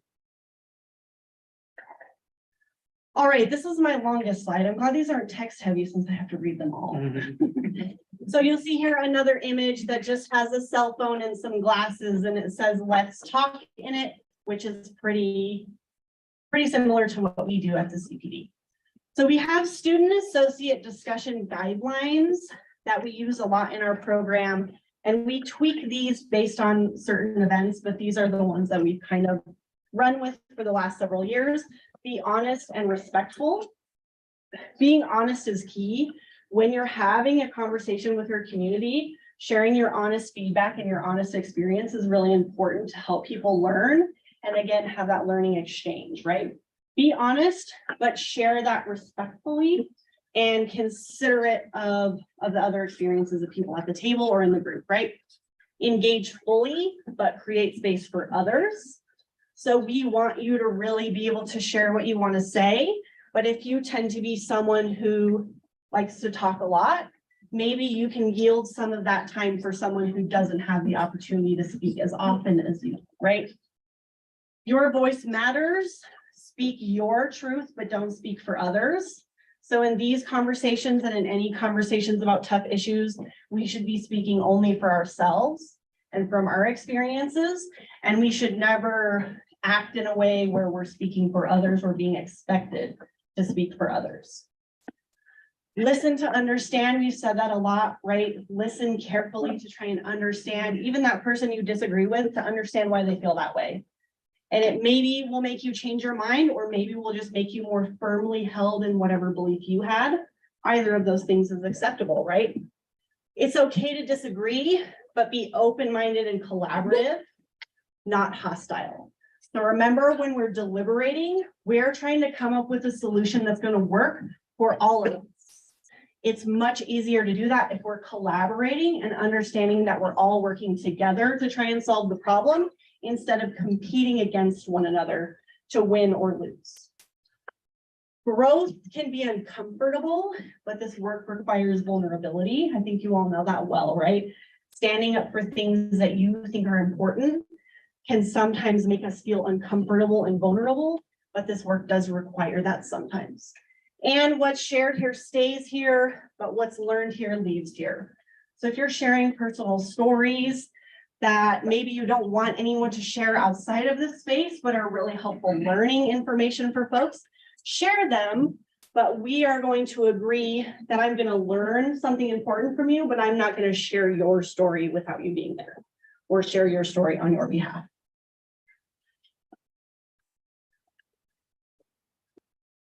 All right, this is my longest slide. I'm glad these aren't text heavy since I have to read them all. So you'll see here another image that just has a cell phone and some glasses, and it says "Let's Talk" in it, which is pretty similar to what we do at the CPD. So we have student associate discussion guidelines that we use a lot in our program, and we tweak these based on certain events, but these are the ones that we've kind of run with for the last several years. Be honest and respectful. Being honest is key. When you're having a conversation with your community, sharing your honest feedback and your honest experience is really important to help people learn. And again, have that learning exchange, right? Be honest, but share that respectfully and considerate of the other experiences of people at the table or in the group, right? Engage fully, but create space for others. So we want you to really be able to share what you want to say. But if you tend to be someone who likes to talk a lot, maybe you can yield some of that time for someone who doesn't have the opportunity to speak as often as you, right? Your voice matters. Speak your truth, but don't speak for others. So in these conversations and in any conversations about tough issues, we should be speaking only for ourselves and from our experiences. And we should never act in a way where we're speaking for others or being expected to speak for others. Listen to understand, we've said that a lot, right? Listen carefully to try and understand, even that person you disagree with, to understand why they feel that way. And it maybe will make you change your mind, or maybe will just make you more firmly held in whatever belief you had. Either of those things is acceptable, right? It's okay to disagree, but be open-minded and collaborative, not hostile. So remember, when we're deliberating, we're trying to come up with a solution that's going to work for all of us. It's much easier to do that if we're collaborating and understanding that we're all working together to try and solve the problem instead of competing against one another to win or lose. Growth can be uncomfortable, but this work requires vulnerability. I think you all know that well, right? Standing up for things that you think are important can sometimes make us feel uncomfortable and vulnerable, but this work does require that sometimes. And what's shared here stays here, but what's learned here leaves here. So if you're sharing personal stories that maybe you don't want anyone to share outside of this space, but are really helpful learning information for folks, share them. But we are going to agree that I'm going to learn something important from you, but I'm not going to share your story without you being there or share your story on your behalf.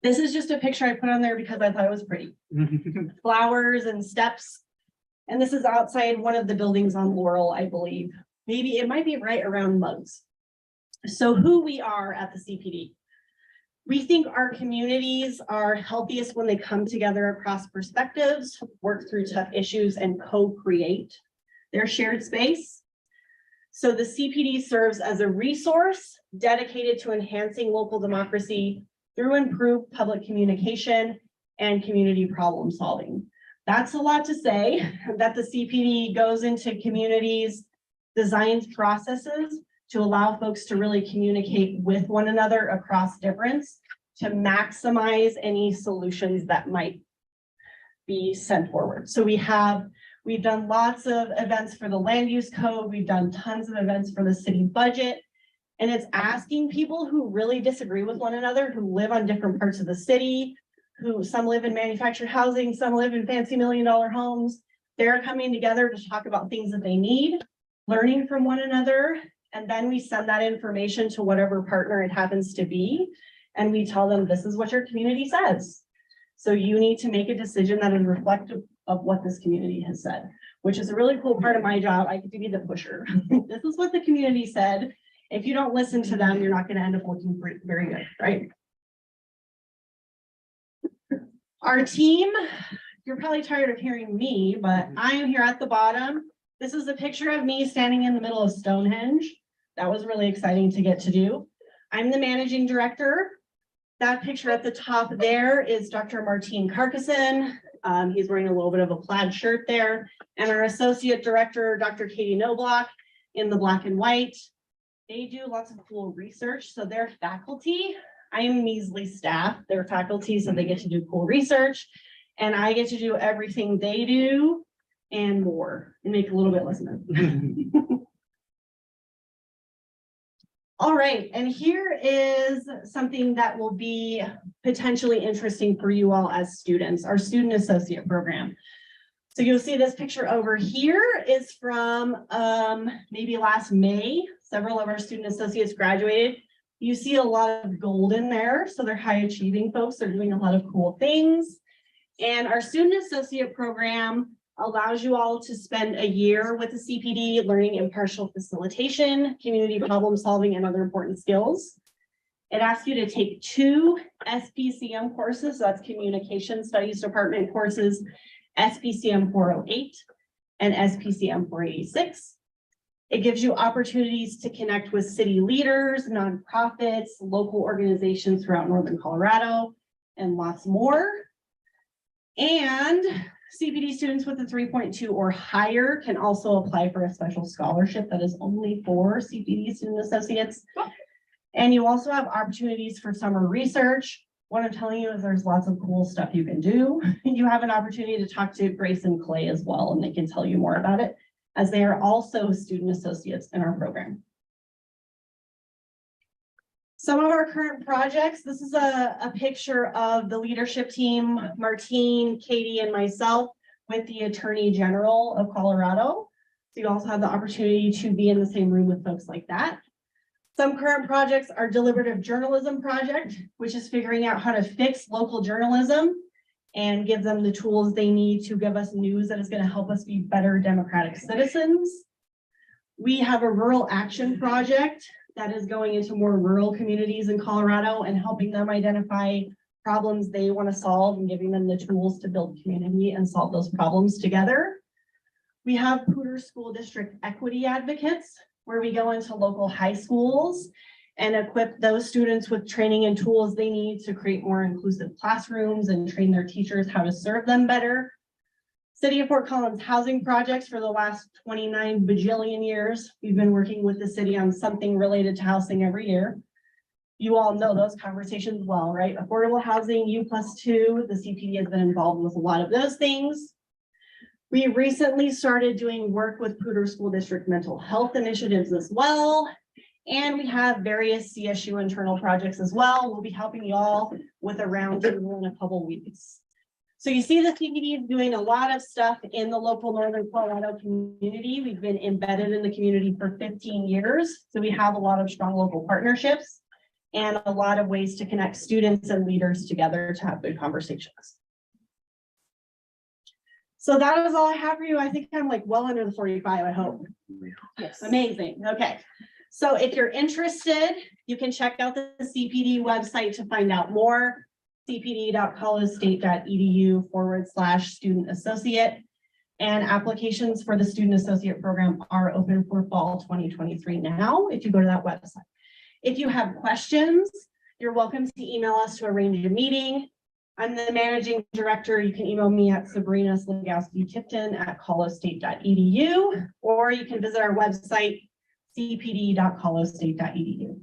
This is just a picture I put on there because I thought it was pretty. Flowers and steps. And this is outside one of the buildings on Laurel, I believe. Maybe it might be right around Mugs. So who we are at the CPD. We think our communities are healthiest when they come together across perspectives, work through tough issues, and co-create their shared space. So the CPD serves as a resource dedicated to enhancing local democracy through improved public communication and community problem solving. That's a lot to say, that the CPD goes into communities, designs processes to allow folks to really communicate with one another across difference to maximize any solutions that might be sent forward. So we've done lots of events for the land use code. We've done tons of events for the city budget. And it's asking people who really disagree with one another, who live on different parts of the city, who some live in manufactured housing, some live in fancy $1 million homes. They're coming together to talk about things that they need, learning from one another. And then we send that information to whatever partner it happens to be. And we tell them, this is what your community says. So you need to make a decision that is reflective of what this community has said, which is a really cool part of my job. I get to be the pusher. This is what the community said. If you don't listen to them, you're not going to end up looking very good, right? Our team, you're probably tired of hearing me, but I am here at the bottom. This is a picture of me standing in the middle of Stonehenge. That was really exciting to get to do. I'm the managing director. That picture at the top there is Dr. Martine Carcason. He's wearing a little bit of a plaid shirt there. And our associate director, Dr. Katie Knobloch, in the black and white. They do lots of cool research. So they're faculty. I am measly staff. They're faculty, so they get to do cool research. And I get to do everything they do and more and make a little bit less money. All right, and here is something that will be potentially interesting for you all as students, our student associate program. So you'll see this picture over here is from maybe last May. Several of our student associates graduated. You see a lot of gold in there. So they're high achieving folks. They're doing a lot of cool things. And our student associate program allows you all to spend a year with the CPD learning impartial facilitation, community problem solving, and other important skills. It asks you to take 2 SPCM courses. So that's Communication Studies Department courses, SPCM 408 and SPCM 486. It gives you opportunities to connect with city leaders, nonprofits, local organizations throughout Northern Colorado, and lots more. And CPD students with a 3.2 or higher can also apply for a special scholarship that is only for CPD student associates. And you also have opportunities for summer research. What I'm telling you is there's lots of cool stuff you can do. You have an opportunity to talk to Grace and Clay as well, and they can tell you more about it, as they are also student associates in our program. Some of our current projects, this is a picture of the leadership team, Martine, Katie, and myself with the Attorney General of Colorado. So you also have the opportunity to be in the same room with folks like that. Some current projects are deliberative journalism project, which is figuring out how to fix local journalism and give them the tools they need to give us news that is going to help us be better democratic citizens. We have a rural action project that is going into more rural communities in Colorado and helping them identify problems they want to solve and giving them the tools to build community and solve those problems together. We have Poudre School District Equity Advocates, where we go into local high schools and equip those students with training and tools they need to create more inclusive classrooms and train their teachers how to serve them better. City of Fort Collins housing projects for the last 29 bajillion years. We've been working with the city on something related to housing every year. You all know those conversations well, right? Affordable housing, U+2, the CPD has been involved with a lot of those things. We recently started doing work with Poudre School District mental health initiatives as well. And we have various CSU internal projects as well. We'll be helping you all with a roundtable in a couple weeks. So you see the CPD is doing a lot of stuff in the local Northern Colorado community. We've been embedded in the community for 15 years. So we have a lot of strong local partnerships and a lot of ways to connect students and leaders together to have good conversations. So that is all I have for you. I think I'm like well under the 45, I hope. Yes, amazing. Okay. So if you're interested, you can check out the CPD website to find out more. cpd.colorado.edu/student associate. And applications for the student associate program are open for fall 2023 now, if you go to that website. If you have questions, you're welcome to email us to arrange a meeting. I'm the managing director. You can email me at sabrina.slagowski-tipton@colostate.edu, or you can visit our website, cpd.colostate.edu.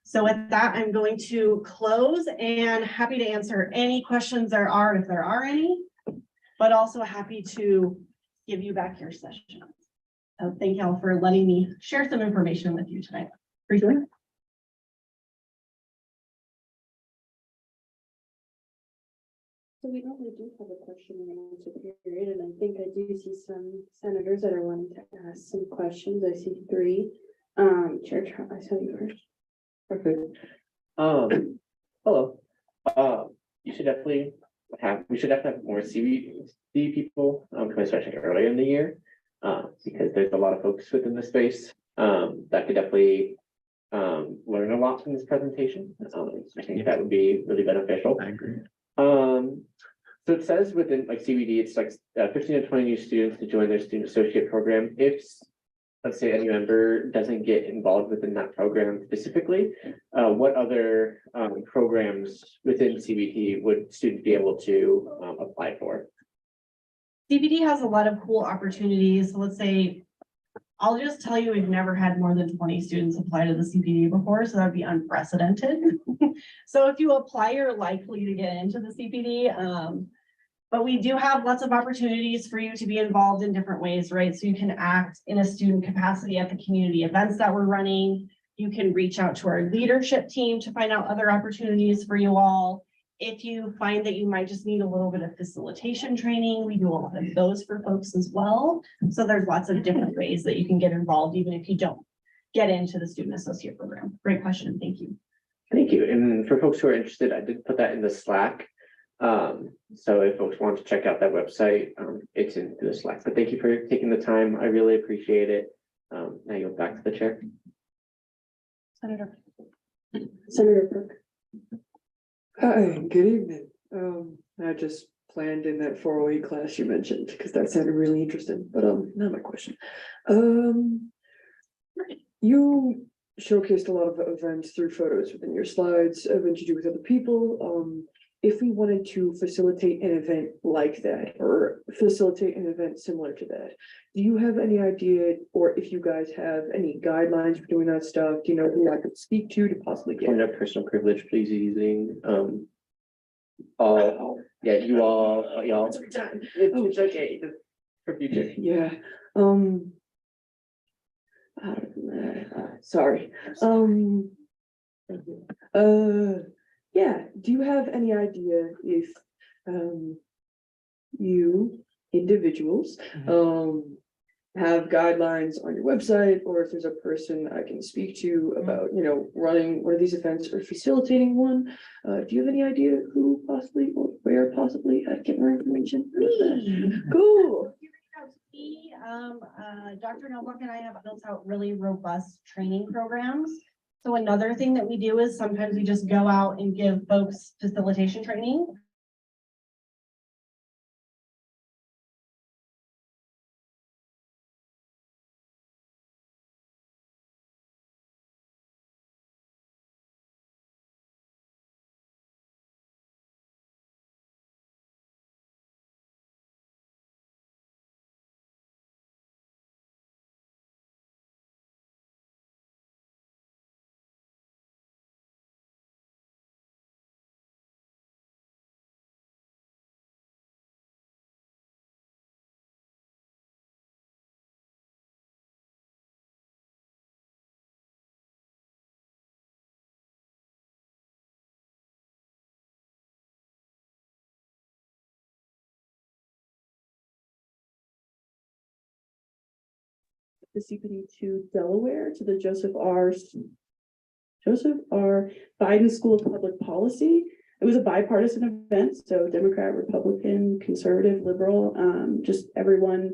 So with that, I'm going to close and happy to answer any questions there are, if there are any, but also happy to give you back your session. So thank y'all for letting me share some information with you tonight. Appreciate it. So we normally do have a question and answer period, and I think I do see some senators that are wanting to ask some questions. I see 3. Chair, I saw you first. Okay. Hello. We should definitely have more CVD people, especially earlier in the year, because there's a lot of folks within the space, that could definitely, learn a lot from this presentation. I think that would be really beneficial. I agree. So it says within like CVD, it's like 15 to 20 new students to join their student associate program. If, let's say, any member doesn't get involved within that program specifically, what other programs within CVD would students be able to apply for? CPD has a lot of cool opportunities. So let's say, I'll just tell you, we've never had more than 20 students apply to the CPD before, so that'd be unprecedented. So if you apply, you're likely to get into the CPD. But we do have lots of opportunities for you to be involved in different ways, right? So you can act in a student capacity at the community events that we're running. You can reach out to our leadership team to find out other opportunities for you all. If you find that you might just need a little bit of facilitation training, we do a lot of those for folks as well. So there's lots of different ways that you can get involved, even if you don't get into the student associate program. Great question. Thank you. Thank you. And for folks who are interested, I did put that in the Slack. So if folks want to check out that website, it's in the Slack. But thank you for taking the time. I really appreciate it. Now you're back to the chair. Senator Brooke. Hi, good evening. I just planned in that 408 class you mentioned because that sounded really interesting, but not my question. You showcased a lot of events through photos within your slides, events you do with other people. If we wanted to facilitate an event like that or facilitate an event similar to that, do you have any idea, or if you guys have any guidelines for doing that stuff? Do you know who I could speak to possibly get? Point of personal privilege, please, using all, yeah, you all, y'all. It's okay for future. Yeah. Sorry. Thank you. Yeah, do you have any idea if, you individuals, have guidelines on your website, or if there's a person I can speak to about, running one of these events or facilitating one? Do you have any idea who possibly, or where possibly I can get more information? Cool. Dr. Noblock and I have built out really robust training programs. So another thing that we do is sometimes we just go out and give folks facilitation training. The CPD to Delaware, to the Joseph R. Biden School of Public Policy. It was a bipartisan event, so Democrat, Republican, conservative, liberal, just everyone.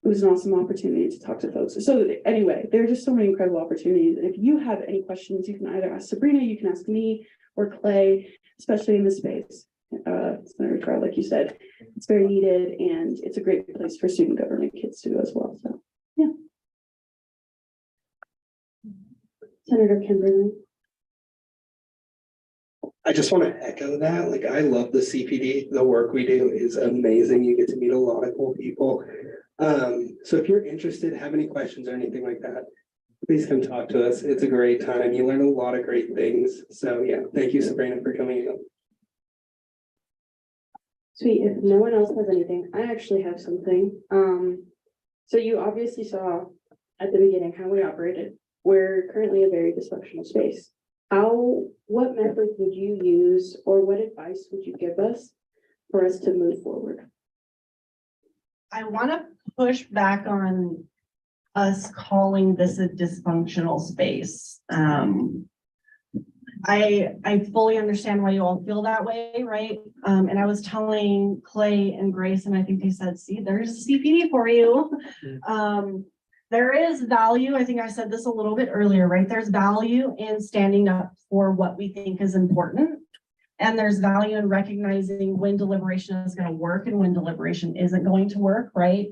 It was an awesome opportunity to talk to folks. So anyway, there are just so many incredible opportunities. And if you have any questions, you can either ask Sabrina, you can ask me, or Clay, especially in this space. Senator Carl, like you said, it's very needed, and it's a great place for student government kids to go as well. So yeah. Senator Kimberly. I just want to echo that. Like, I love the CPD. The work we do is amazing. You get to meet a lot of cool people. So if you're interested, have any questions or anything like that, please come talk to us. It's a great time. You learn a lot of great things. So yeah, thank you, Sabrina, for coming in. Sweet, if no one else has anything, I actually have something. So you obviously saw at the beginning how we operated. We're currently a very dysfunctional space. What methods would you use, or what advice would you give us for us to move forward? I want to push back on us calling this a dysfunctional space. I fully understand why you all feel that way, right? And I was telling Clay and Grace, and I think they said, see, there's a CPD for you. There is value. I think I said this a little bit earlier, right? There's value in standing up for what we think is important. And there's value in recognizing when deliberation is going to work and when deliberation isn't going to work, right?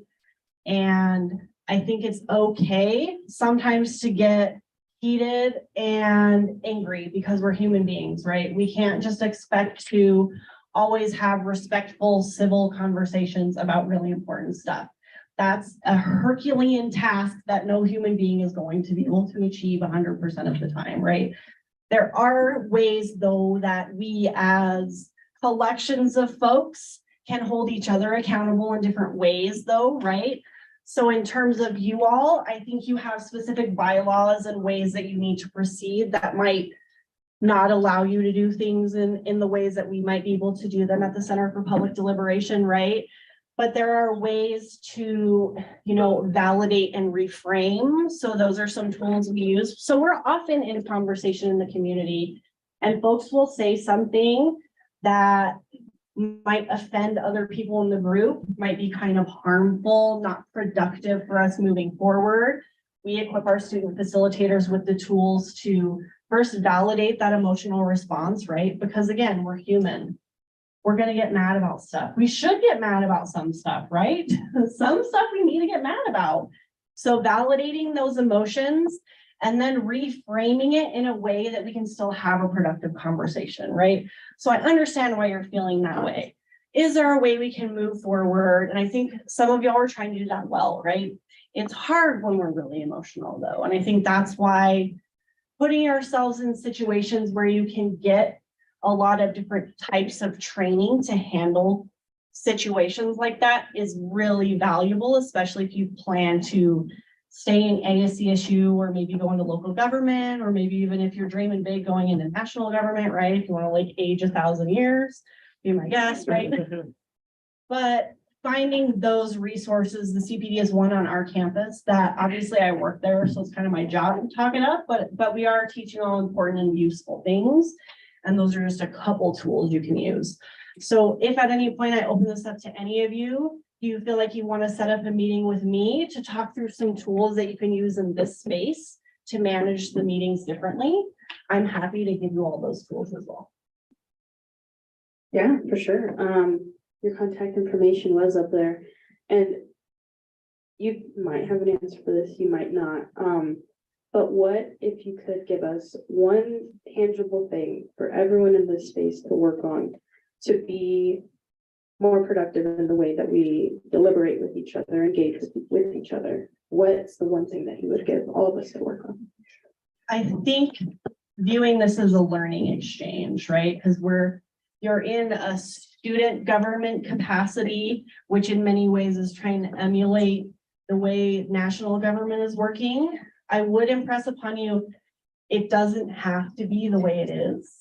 And I think it's okay sometimes to get heated and angry because we're human beings, right? We can't just expect to always have respectful, civil conversations about really important stuff. That's a Herculean task that no human being is going to be able to achieve 100% of the time, right? There are ways, though, that we as collections of folks can hold each other accountable in different ways, though, right? So in terms of you all, I think you have specific bylaws and ways that you need to proceed that might not allow you to do things in the ways that we might be able to do them at the Center for Public Deliberation, right? But there are ways to, validate and reframe. So those are some tools we use. So we're often in conversation in the community, and folks will say something that might offend other people in the group, might be kind of harmful, not productive for us moving forward. We equip our student facilitators with the tools to first validate that emotional response, right? Because again, we're human. We're going to get mad about stuff. We should get mad about some stuff, right? Some stuff we need to get mad about. So validating those emotions and then reframing it in a way that we can still have a productive conversation, right? So I understand why you're feeling that way. Is there a way we can move forward? And I think some of y'all are trying to do that well, right? It's hard when we're really emotional, though. And I think that's why putting ourselves in situations where you can get a lot of different types of training to handle situations like that is really valuable, especially if you plan to staying ASCSU or maybe going to local government, or maybe even if you're dreaming big going into national government, right? If you want to like age 1,000 years, be my guest, right? But finding those resources, the CPD is one on our campus that obviously I work there, so it's kind of my job to talk it up, but we are teaching all important and useful things. And those are just a couple tools you can use. So if at any point I open this up to any of you, you feel like you want to set up a meeting with me to talk through some tools that you can use in this space to manage the meetings differently, I'm happy to give you all those tools as well. Yeah, for sure. Your contact information was up there, and you might have an answer for this, you might not. But what if you could give us one tangible thing for everyone in this space to work on to be more productive in the way that we deliberate with each other, engage with each other? What's the one thing that you would give all of us to work on? I think viewing this as a learning exchange, right? Because you're in a student government capacity, which in many ways is trying to emulate the way national government is working. I would impress upon you, it doesn't have to be the way it is.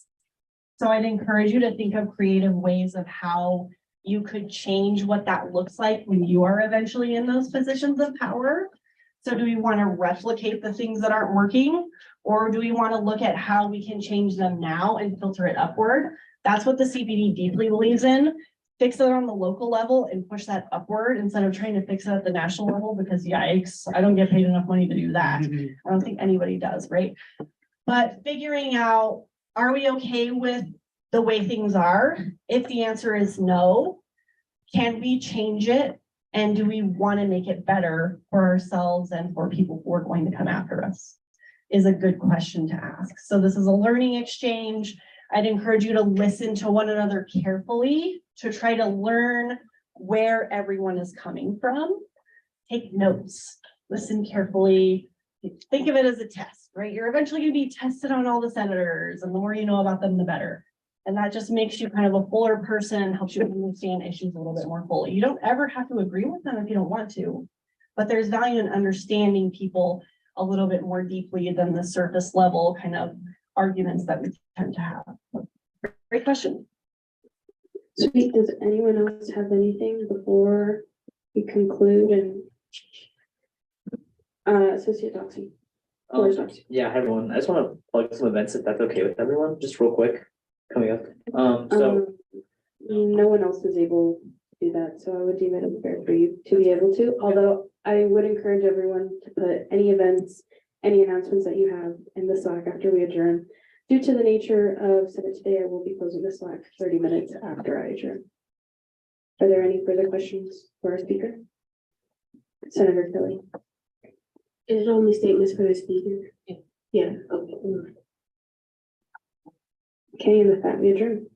So I'd encourage you to think of creative ways of how you could change what that looks like when you are eventually in those positions of power. So do we want to replicate the things that aren't working? Or do we want to look at how we can change them now and filter it upward? That's what the CPD deeply believes in. Fix it on the local level and push that upward instead of trying to fix it at the national level, because yikes, I don't get paid enough money to do that. I don't think anybody does, right? But figuring out, are we okay with the way things are? If the answer is no, can we change it? And do we want to make it better for ourselves and for people who are going to come after us? Is a good question to ask. So this is a learning exchange. I'd encourage you to listen to one another carefully to try to learn where everyone is coming from. Take notes, listen carefully. Think of it as a test, right? You're eventually going to be tested on all the senators, and the more you know about them, the better. And that just makes you kind of a fuller person, helps you understand issues a little bit more fully. You don't ever have to agree with them if you don't want to, but there's value in understanding people a little bit more deeply than the surface level kind of arguments that we tend to have. Great question. Sweet. Does anyone else have anything before we conclude? And Associate Doxy. Yeah, hi everyone. I just want to plug some events if that's okay with everyone, just real quick, coming up. No one else is able to do that, so I would deem it unfair for you to be able to, although I would encourage everyone to put any events, any announcements that you have in the Slack after we adjourn. Due to the nature of Senate today, I will be closing the Slack 30 minutes after I adjourn. Are there any further questions for our speaker? Senator Kelly. Is it only statements for the speaker? Yeah. Okay. Okay, and with that, we adjourn.